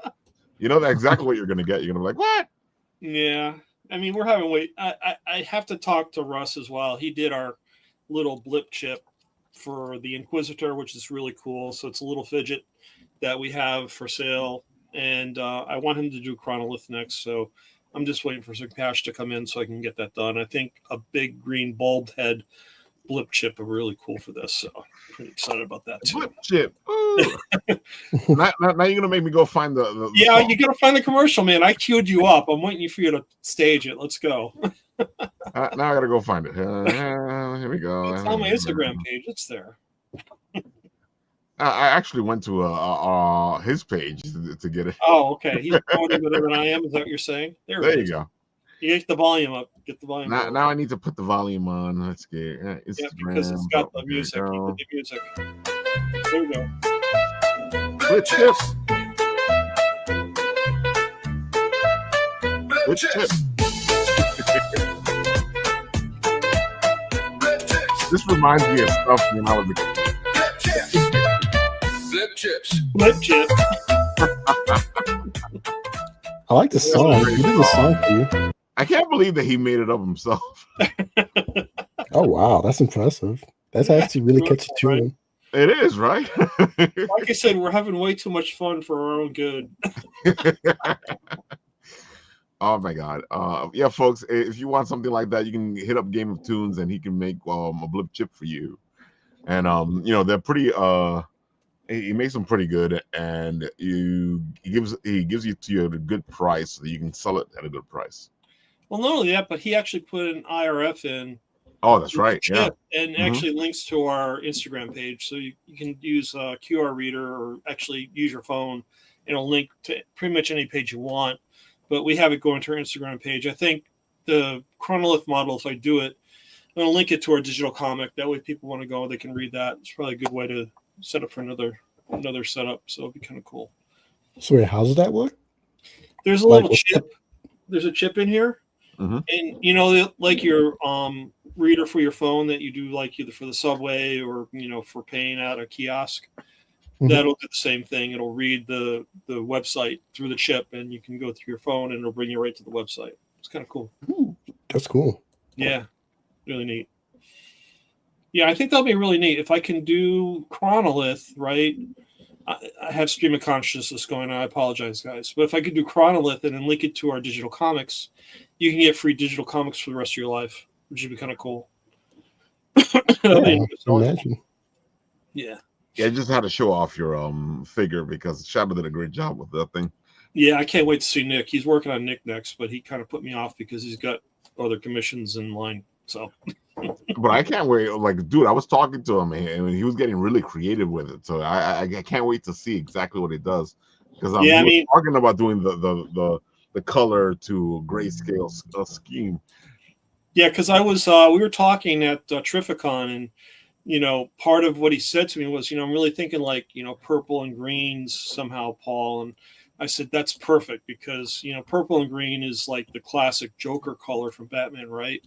get. You know that's exactly what you're gonna get. You're gonna be like, what? Yeah. I mean, we're having wait. I have to talk to Russ as well. He did our little blip chip for the Inquisitor, which is really cool. So it's a little fidget that we have for sale, and I want him to do Chronolith next. So I'm just waiting for some cash to come in so I can get that done. I think a big green bulb head blip chip are really cool for this. So I'm pretty excited about that too. Blip chip. Ooh. now you're gonna make me go find the Yeah, song. you gotta find the commercial, man. I queued you up. I'm waiting for you to stage it. Let's go. Now I gotta go find it. Here we go. It's on my Instagram page. It's there. I actually went to his page to get it. Oh, okay. He's promoting better than I am. Is that what you're saying? There There it you is. go. You get the volume up. Get the volume up. Now I need to put the volume on. Let's get Yeah, Instagram. because it's got the There music. we You go. put the music. There we go. Blip chips. Blip chips. This reminds me of stuff when I was a kid. Flip chips. Flip chip. I like the song. He did the song for you. I can't believe that he made it up himself. Oh wow, that's impressive. That's actually really catchy tune. It is, right? Like I said, we're having way too much fun for our own good. Oh my god. Yeah, folks, if you want something like that, you can hit up Game of Tunes and he can make a blip chip for you. And they're pretty he makes them pretty good, and he gives you to you at a good price so that you can sell it at a good price. Well, not only that, but he actually put an IRF in. Oh, that's right. Yeah. And actually links to our Instagram page. So you can use a QR reader or actually use your phone, and it'll link to pretty much any page you want. But we have it going to our Instagram page. I think the Chronolith model, if I do it, I'm going to link it to our digital comic. That way people want to go, they can read that. It's probably a good way to set up for another setup. So it'd be kind of cool. So wait, how does that work? There's a little chip. There's a chip in here. Mm-hmm. And like your reader for your phone that you do like either for the subway or for paying at a kiosk, that'll do the same thing. It'll read the website through the chip, and you can go through your phone and it'll bring you right to the website. It's kind of cool. That's cool. Yeah, really neat. Yeah, I think that'll be really neat if I can do Chronolith, right? I have stream of consciousness going on. I apologize, guys. But if I could do Chronolith and then link it to our digital comics, you can get free digital comics for the rest of your life, which would be kind of cool. Imagine. Yeah. Yeah, just had to show off your figure because Shadow did a great job with that thing. Yeah, I can't wait to see Nick. He's working on Nick next, but he kind of put me off because he's got other commissions in line. So, but I can't wait. Like, dude, I was talking to him and he was getting really creative with it. So I can't wait to see exactly what he does because talking about doing the color to grayscale scheme. Yeah, because I was we were talking at Terrificon, and part of what he said to me was, I'm really thinking like purple and greens somehow, Paul. And I said that's perfect because purple and green is like the classic Joker color from Batman, right?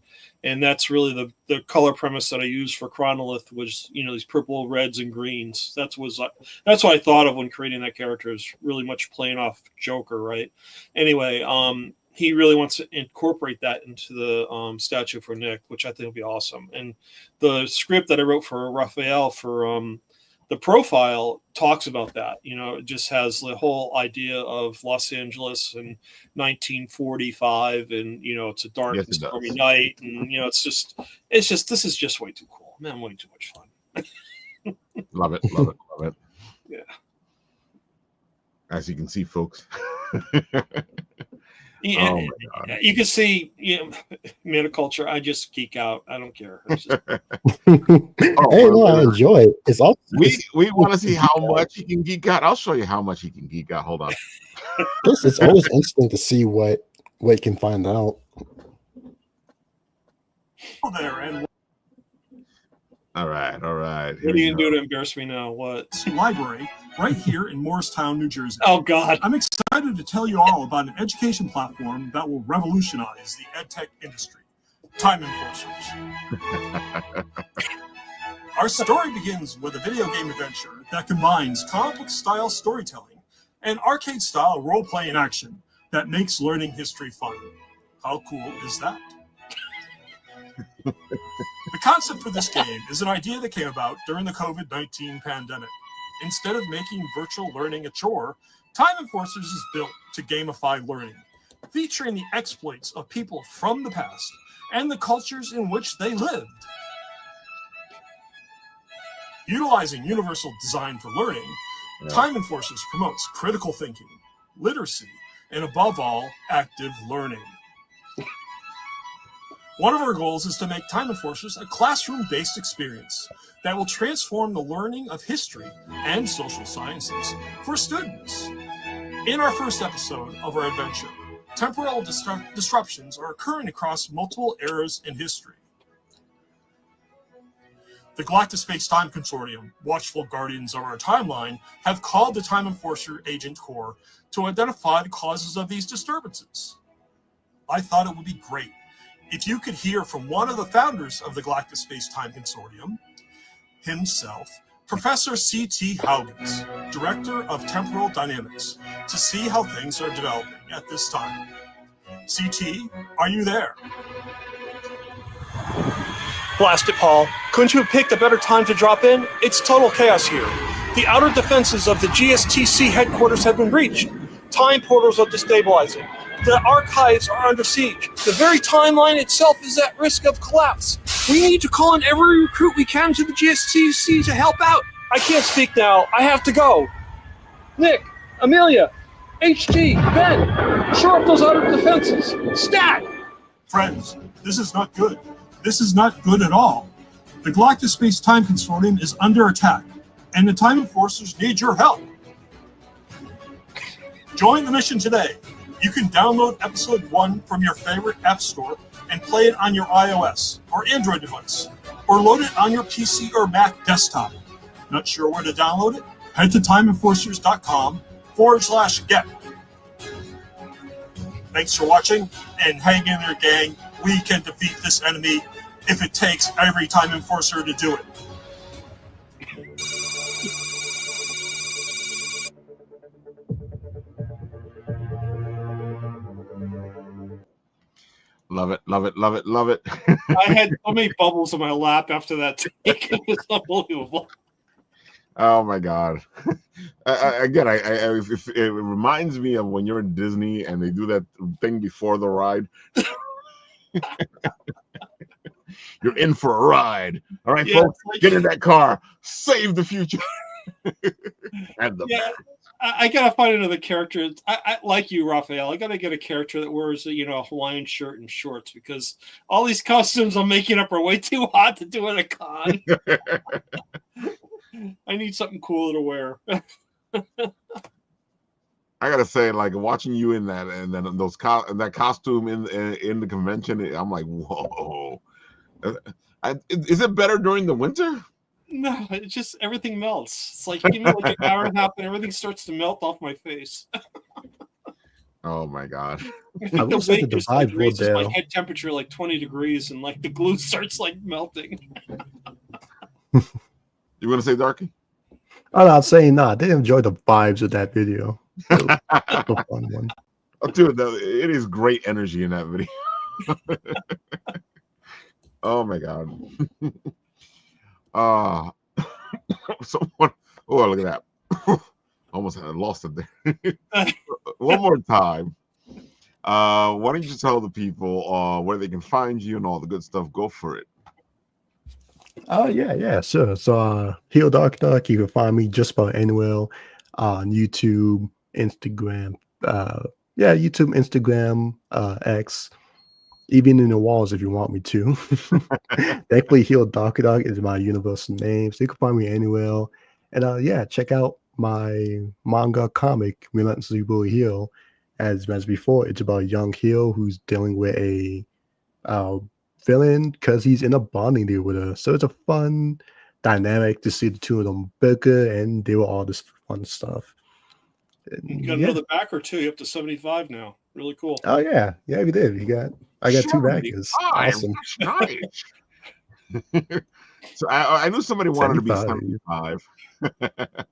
And that's really the color premise that I used for Chronolith was these purple, reds, and greens. That's what I thought of when creating that character, is really much playing off Joker, right? Anyway, he really wants to incorporate that into the statue for Nick, which I think will be awesome. And the script that I wrote for Raphael for the profile talks about that. It just has the whole idea of Los Angeles in 1945, and it's a dark and stormy night, and it's just this is just way too cool, man. Way too much fun. Love it. Yeah. As you can see, folks. Yeah, oh my God. You can see, metaculture. I just geek out. I don't care. I enjoy it. It's all we want to see how much he can geek out. I'll show you how much he can geek out. Hold on. It's always interesting to see what he can find out. There and All right. What are you gonna do to embarrass me now? What? library right here in Morristown, New Jersey. Oh God! I'm excited to tell you all about an education platform that will revolutionize the edtech industry. Time Enforcers. Our story begins with a video game adventure that combines comic book style storytelling and arcade style role playing action that makes learning history fun. How cool is that? The concept for this game is an idea that came about during the COVID-19 pandemic. Instead of making virtual learning a chore, Time Enforcers is built to gamify learning, featuring the exploits of people from the past and the cultures in which they lived. Utilizing universal design for learning, Time Enforcers promotes critical thinking, literacy, and above all, active learning. One of our goals is to make Time Enforcers a classroom-based experience that will transform the learning of history and social sciences for students. In our first episode of our adventure, temporal disruptions are occurring across multiple eras in history. The Galactic Space-Time Consortium, watchful guardians of our timeline, have called the Time Enforcer Agent Corps to identify the causes of these disturbances. I thought it would be great if you could hear from one of the founders of the Galactic Space-Time Consortium, himself, Professor C.T. Haugens, Director of Temporal Dynamics, to see how things are developing at this time. C.T., are you there? Blast it, Paul. Couldn't you have picked a better time to drop in? It's total chaos here. The outer defenses of the GSTC headquarters have been breached. Time portals are destabilizing. The archives are under siege. The very timeline itself is at risk of collapse. We need to call in every recruit we can to the GSTC to help out. I can't speak now. I have to go. Nick, Amelia, HG, Ben, shore up those outer defenses. Stat! Friends, this is not good. This is not good at all. The Galactic Space-Time Consortium is under attack, and the Time Enforcers need your help. Join the mission today. You can download Episode 1 from your favorite app store and play it on your iOS or Android device, or load it on your PC or Mac desktop. Not sure where to download it? Head to timeenforcers.com/get. Thanks for watching, and hang in there, gang. We can defeat this enemy if it takes every Time Enforcer to do it. Love it, love it, love it, love it. I had so many bubbles in my lap after that take. It was unbelievable. Oh my god! Again, it reminds me of when you're in Disney and they do that thing before the ride. You're in for a ride. All right, folks, get in that car. Save the future. And the I gotta find another character. I like you, Raphael. I gotta get a character that wears a Hawaiian shirt and shorts, because all these costumes I'm making up are way too hot to do at a con. I need something cooler to wear. I gotta say, like, watching you in that, and then that costume in the convention, I'm like, whoa. Is it better during the winter? No, it's just everything melts. It's like, give me like an hour and a half, and everything starts to melt off my face. Oh my god! I will say the vibe raises my head temperature like 20 degrees, and like the glue starts like melting. You want to say, Darky? I'm not saying nah. I did enjoy the vibes of that video. It was a fun one. Oh, dude, it is great energy in that video. Oh my god. Someone. Oh, look at that. Almost lost it there. One more time. Why don't you tell the people where they can find you and all the good stuff? Go for it. Yeah, sure. So, Heel Dark Duck, you can find me just about anywhere on YouTube, Instagram. YouTube, Instagram, X, even in the walls if you want me to. Thankfully, Heel Dark Duck is my universal name, so you can find me anywhere. And check out my manga comic, Relentlessly Bullied Hero. As mentioned before, it's about a young hero who's dealing with a villain because he's in a bonding deal with her. So it's a fun dynamic to see the two of them bicker and do all this fun stuff. You got another backer too. You're up to 75 now. Really cool. Oh yeah, we did. I got two backers. Awesome. So I knew somebody wanted to be 75. 75.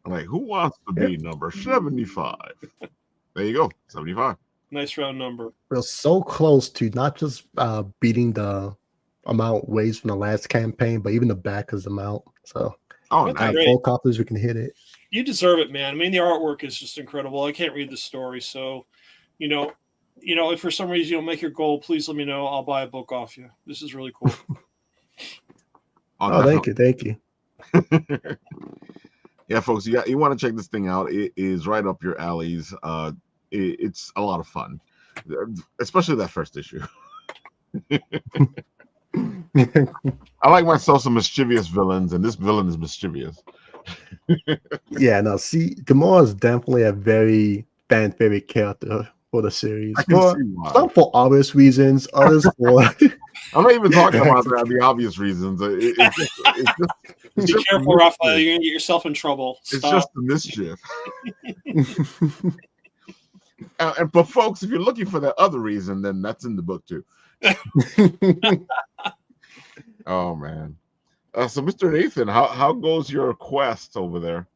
Like, who wants to be number 75? There you go, 75. Nice round number. We're so close to not just beating the amount raised from the last campaign, but even the backers amount. So Oh, That's I have nice. great. full confidence we can hit it. You deserve it, man. I mean, the artwork is just incredible. I can't read the story, so if for some reason you don't make your goal, please let me know. I'll buy a book off you. This is really cool. Oh, thank you. Yeah, folks, you want to check this thing out. It is right up your alleys. It's a lot of fun, especially that first issue. I like myself some mischievous villains, and this villain is mischievous. Yeah, no, see, Gamora is definitely a very fan favorite character for the series. I can see why. Some for obvious reasons, others for I'm not even talking about the obvious reasons. It's Be just careful, the Raphael. mischief. You're going to get yourself in trouble. It's Stop. just the mischief. And for folks, if you're looking for that other reason, then that's in the book too. Oh man. So Mr. Nathan, how goes your quest over there?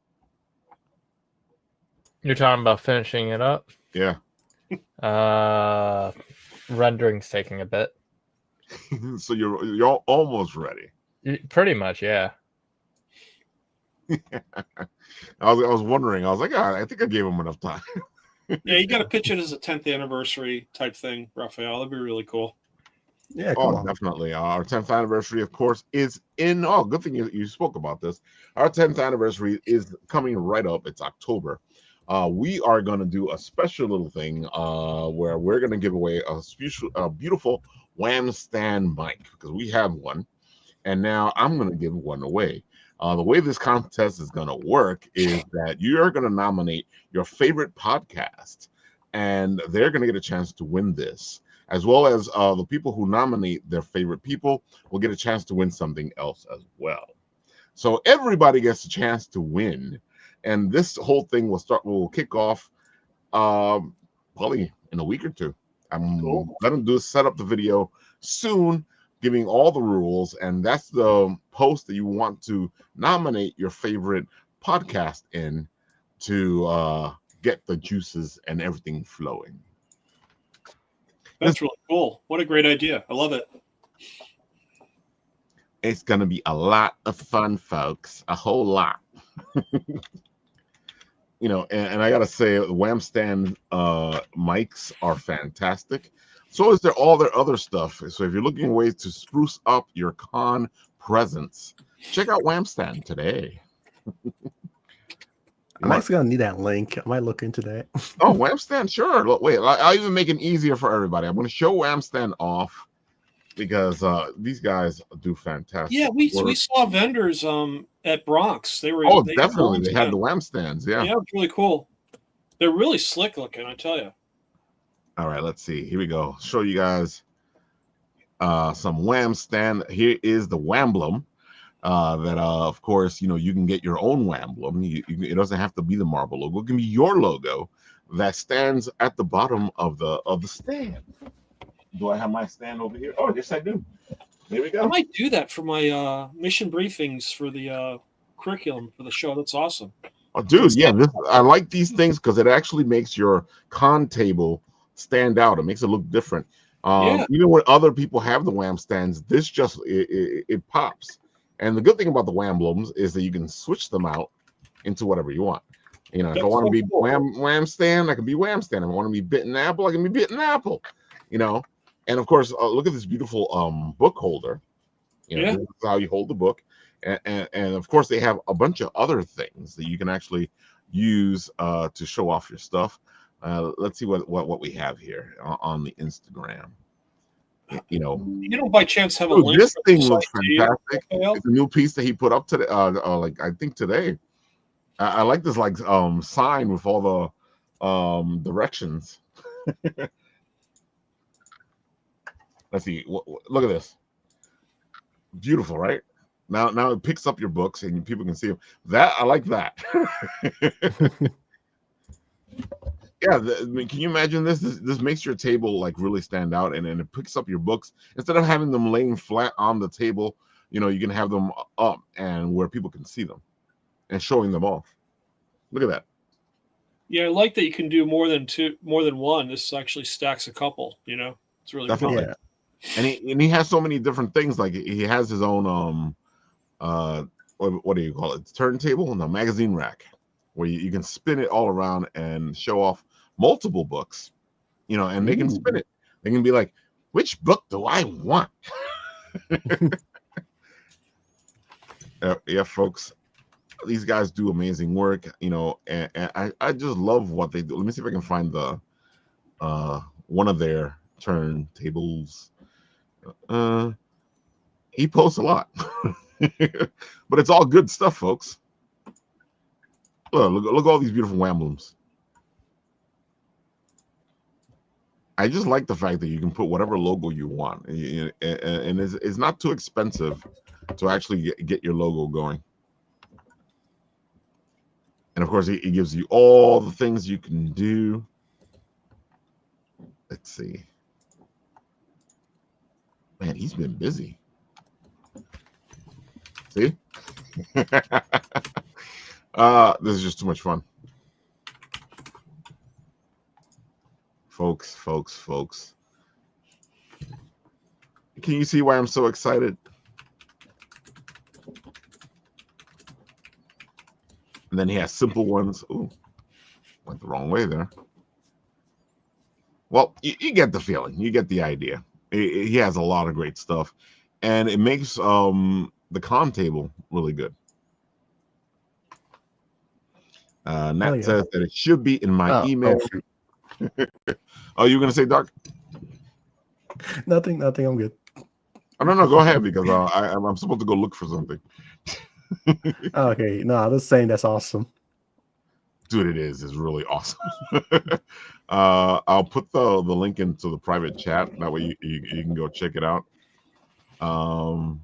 You're talking about finishing it up? Yeah. Rendering's taking a bit. So you're almost ready. Pretty much, yeah. I was wondering. I was like, I think I gave him enough time. Yeah, you got to pitch it as a 10th anniversary type thing, Raphael. That'd be really cool. Yeah, come on. Definitely. Our 10th anniversary, of course, is in. Oh, good thing you spoke about this. Our 10th anniversary is coming right up. It's October. We are going to do a special little thing where we're going to give away a beautiful Wham stand mic, because we have one, and now I'm going to give one away. The way this contest is going to work is that you're going to nominate your favorite podcast, and they're going to get a chance to win this, as well as the people who nominate their favorite people will get a chance to win something else as well. So everybody gets a chance to win, and this whole thing will kick off probably in a week or two. I'm going to set up the video soon, giving all the rules, and that's the post that you want to nominate your favorite podcast in to get the juices and everything flowing. That's really cool. What a great idea. I love it. It's going to be a lot of fun, folks. A whole lot. And I got to say, the Wham Stand mics are fantastic. So is there all their other stuff. So if you're looking for ways to spruce up your con presence, check out Wham Stand today. I'm actually going to need that link. I might look into that. Oh, Wham Stand, sure. Look, wait, I'll even make it easier for everybody. I'm going to show Wham Stand off because these guys do fantastic. Yeah, we saw vendors at Bronx. They definitely. They had the Wham Stands. Yeah. Yeah, it's really cool. They're really slick looking, I tell you. All right, let's see. Here we go. Show you guys some Wham Stand. Here is the Whamblem. That of course, you can get your own Whamblem. It doesn't have to be the Marvel logo. It can be your logo that stands at the bottom of the stand. Do I have my stand over here? Oh, yes, I do. There we go. I might do that for my mission briefings for the curriculum for the show. That's awesome. Oh, dude, yeah, I like these things because it actually makes your con table stand out. It makes it look different. Even when other people have the Wham stands, this just it pops. And the good thing about the Whamblems is that you can switch them out into whatever you want. If I want to be Wham stand, I can be Wham stand. If I want to be Bitten Apple, I can be Bitten Apple. And of course, look at this beautiful book holder. This is how you hold the book. And of course, they have a bunch of other things that you can actually use to show off your stuff. Let's see what we have here on the Instagram. You don't by chance have a link. This thing looks fantastic. It's a new piece that he put up today. I think today. I like this sign with all the directions. Let's see. Look at this. Beautiful, right? Now it picks up your books and people can see them. I like that. Yeah, can you imagine this? This makes your table really stand out, and it picks up your books instead of having them laying flat on the table. you can have them up and where people can see them and showing them off. Look at that. Yeah, I like that you can do more than one. This actually stacks a couple. It's really cool. Definitely. Yeah. And he has so many different things. Like he has his own what do you call it? Turntable? No, magazine rack, where you can spin it all around and show off multiple books. And they can spin it. They can be like, which book do I want? Yeah, folks. These guys do amazing work, and I just love what they do. Let me see if I can find the one of their turntables. He posts a lot, but it's all good stuff, folks. Look at all these beautiful emblems. I just like the fact that you can put whatever logo you want, and it's not too expensive to actually get your logo going. And of course, it gives you all the things you can do. Let's see. Man, he's been busy. See? This is just too much fun. Folks. Can you see why I'm so excited? And then he has simple ones. Ooh, went the wrong way there. Well, you get the feeling. You get the idea. He has a lot of great stuff. And it makes the con table really good. Nat says that it should be in my email. Oh, you were going to say, Doc? Nothing. I'm good. Oh, no, go ahead, because I'm supposed to go look for something. Okay, no, I'm just saying that's awesome. Dude, it is. It's really awesome. I'll put the link into the private chat. That way you can go check it out. And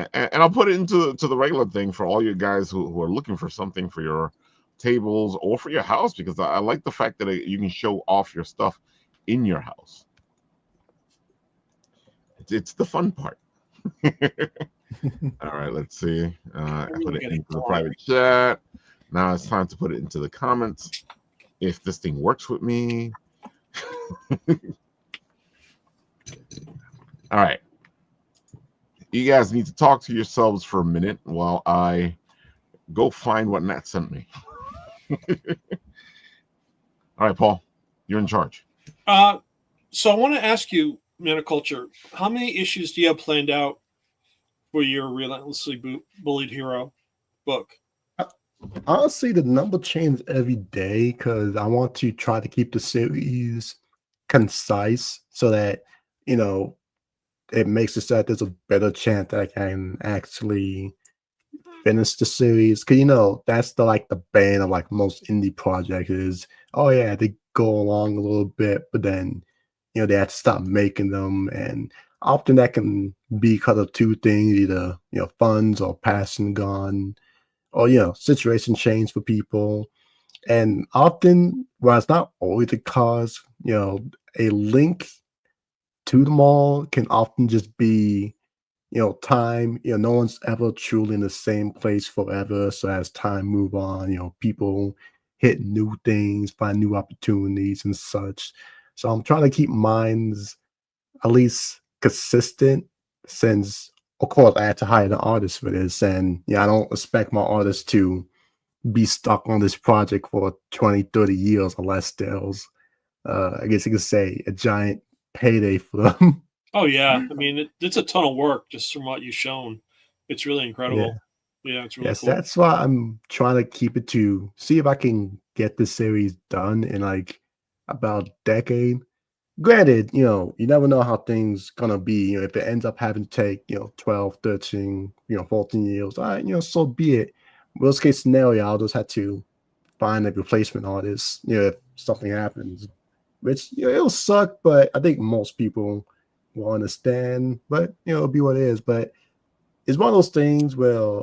I'll put it into the regular thing for all you guys who are looking for something for your tables or for your house, because I like the fact that you can show off your stuff in your house. It's the fun part. All right, let's see. I put it into the private chat. Now it's time to put it into the comments. If this thing works with me. All right. You guys need to talk to yourselves for a minute while I go find what Nat sent me. All right, Paul, you're in charge. So I want to ask you, Metaculture, how many issues do you have planned out for your Relentlessly Bullied Hero book? Honestly, the number changes every day because I want to try to keep the series concise so that, it makes it so that there's a better chance that I can actually finish the series. Because, that's the bane of most indie projects is, oh yeah, they go along a little bit, but then, they have to stop making them. And often that can be because of two things, either, funds or passing gone, or, situation change for people. And often, well, it's not always the cause, a link to them all can often just be, time. No one's ever truly in the same place forever. So as time move on, people hit new things, find new opportunities and such. So I'm trying to keep mines at least consistent, since of course I had to hire an artist for this, and I don't expect my artist to be stuck on this project for 20, 30 years unless there's I guess you could say a giant payday for them. Oh yeah, I mean it's a ton of work just from what you've shown. It's really incredible. Yeah, it's really Yes, cool. that's why I'm trying to keep it to see if I can get the series done in about a decade. Granted, you never know how things gonna be. If it ends up having to take 12, 13, 14 years, all right, so be it. Worst case scenario, I'll just have to find a replacement artist, if something happens, which it'll suck, but I think most people will understand. But it'll be what it is. But it's one of those things where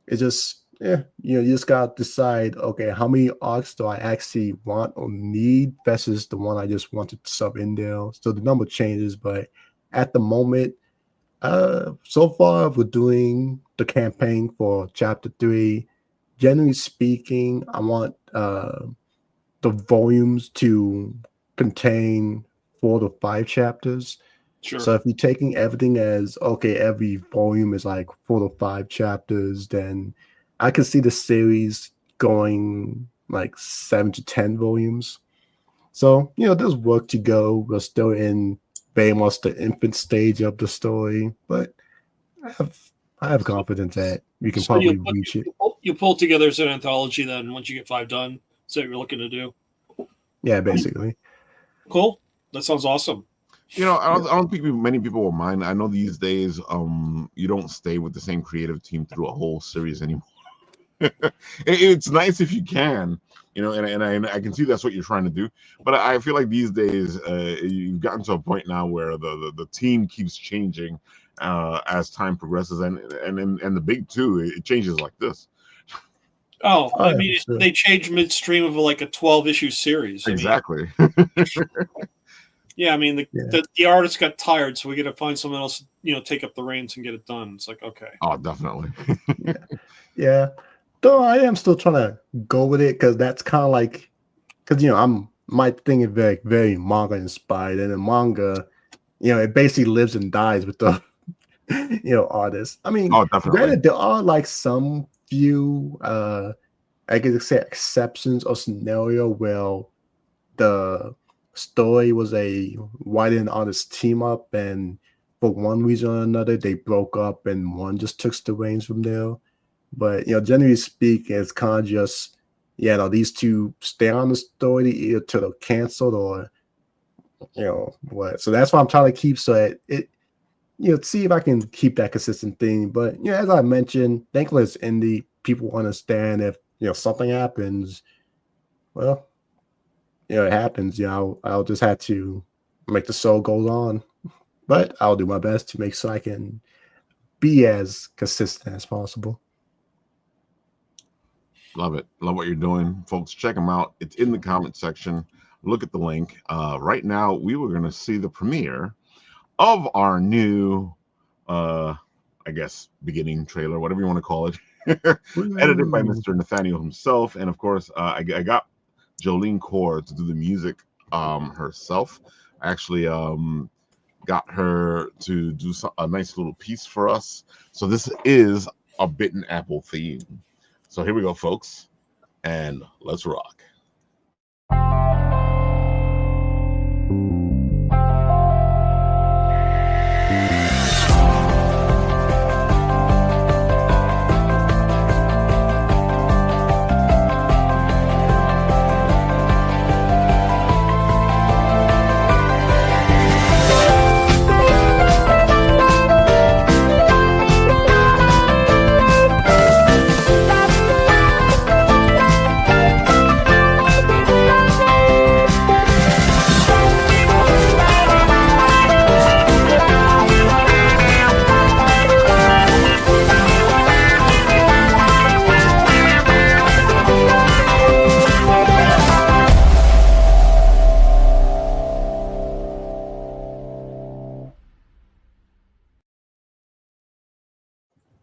it's just you just gotta decide, okay, how many arcs do I actually want or need versus the one I just wanted to sub in there. So the number changes, but at the moment, So far we're doing the campaign for chapter 3. Generally speaking, I want the volumes to contain 4 to 5 chapters. Sure. So if you're taking everything as okay, every volume is like 4 to 5 chapters, then I can see the series going like 7 to 10 volumes. So, there's work to go. We're still in very much the infant stage of the story, but I have confidence that we can So probably reach it. you pull together as an anthology then once you get 5 done. Is that what you're looking to do? Yeah, basically. Cool. That sounds awesome. I don't think many people will mind. I know these days, you don't stay with the same creative team through a whole series anymore. It's nice if you can, and I can see that's what you're trying to do. But I feel like these days, you've gotten to a point now where the team keeps changing as time progresses, and the big two, it changes like this. Oh, I yeah, mean, sure. they change midstream of like a 12-issue series. Exactly. Yeah, I mean, the artist got tired, so we got to find someone else, take up the reins and get it done. It's like, okay. Oh, definitely. Yeah. Though I am still trying to go with it because that's kind of like, because my thing is very, very manga inspired, and in manga, it basically lives and dies with the artists. I mean, definitely. granted, there are like some few I could say exceptions or scenario where the story was a writer and artist team up, and for one reason or another they broke up and one just took the reins from there. But generally speaking, it's kind of just these two stay on the story either till they're canceled or what. So that's why I'm trying to keep it see if I can keep that consistent thing. But as I mentioned, thankfully it's indie. People understand if something happens, well, it happens. I'll just have to make the show go on. But I'll do my best to make sure I can be as consistent as possible. Love it. Love what you're doing. Folks, check them out. It's in the comment section. Look at the link. Right now, we were going to see the premiere of our new, I guess, beginning trailer, whatever you want to call it, edited by Mr. Nathaniel himself. And of course, I got Jolene Core to do the music herself. I actually got her to do a nice little piece for us. So this is a Bitten Apple theme. So here we go, folks, and let's rock.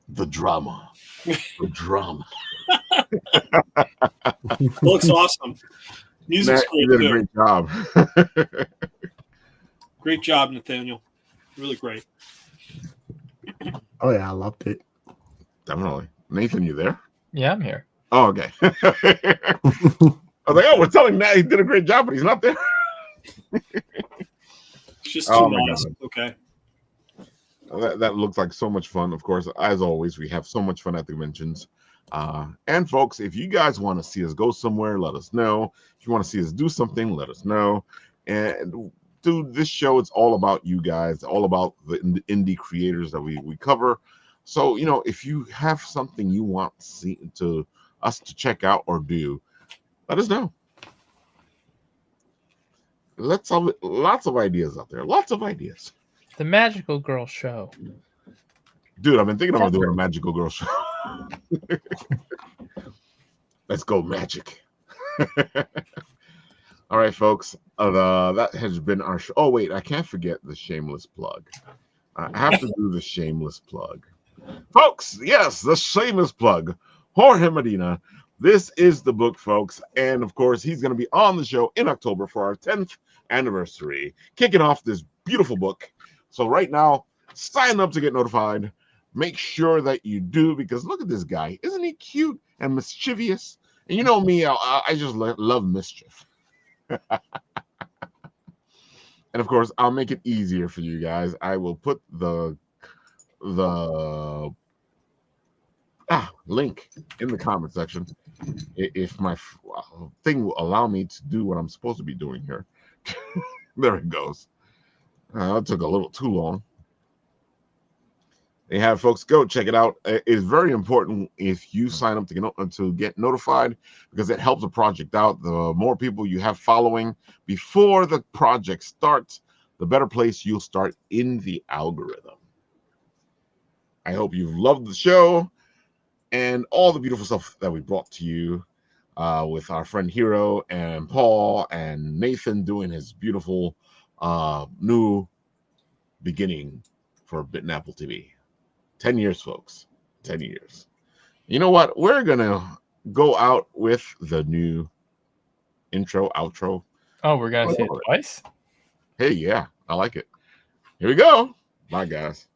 The drama. The drama. Looks awesome. Music's Matt, great, you did too. a great job. Great job, Nathaniel. Really great. Oh yeah, I loved it. Definitely. Nathan, you there? Yeah, I'm here. Oh, okay. I was like, oh, we're telling Matt he did a great job, but he's not there. It's just too Oh, my nice. God. Okay. That looks like so much fun. Of course, as always, we have so much fun at the conventions. And folks, if you guys want to see us go somewhere, let us know. If you want to see us do something, let us know. And dude, this show, it's all about you guys, all about the indie creators that we cover. So, if you have something you want us to check out or do, let us know. Lots of ideas out there. Lots of ideas. The Magical Girl Show. Dude, I've been thinking about doing a Magical Girl Show. Let's go magic. All right, folks. That has been our show. Oh, wait, I can't forget the shameless plug. I have to do the shameless plug. Folks, yes, the shameless plug. Jorge Medina. This is the book, folks. And of course, he's going to be on the show in October for our 10th anniversary, kicking off this beautiful book. So right now, sign up to get notified. Make sure that you do, because look at this guy. Isn't he cute and mischievous? And you know me, I just love mischief. And of course, I'll make it easier for you guys. I will put the link in the comment section if my thing will allow me to do what I'm supposed to be doing here. There it goes. That took a little too long. They have, folks, go check it out. It's very important if you sign up to get notified, because it helps the project out. The more people you have following before the project starts, the better place you'll start in the algorithm. I hope you've loved the show and all the beautiful stuff that we brought to you with our friend Hero and Paul and Nathan doing his beautiful new beginning for Bit and Apple TV. 10 years, folks. 10 years. You know what? We're going to go out with the new intro, outro. Oh, we're going to say it twice? Hey, yeah. I like it. Here we go. Bye, guys.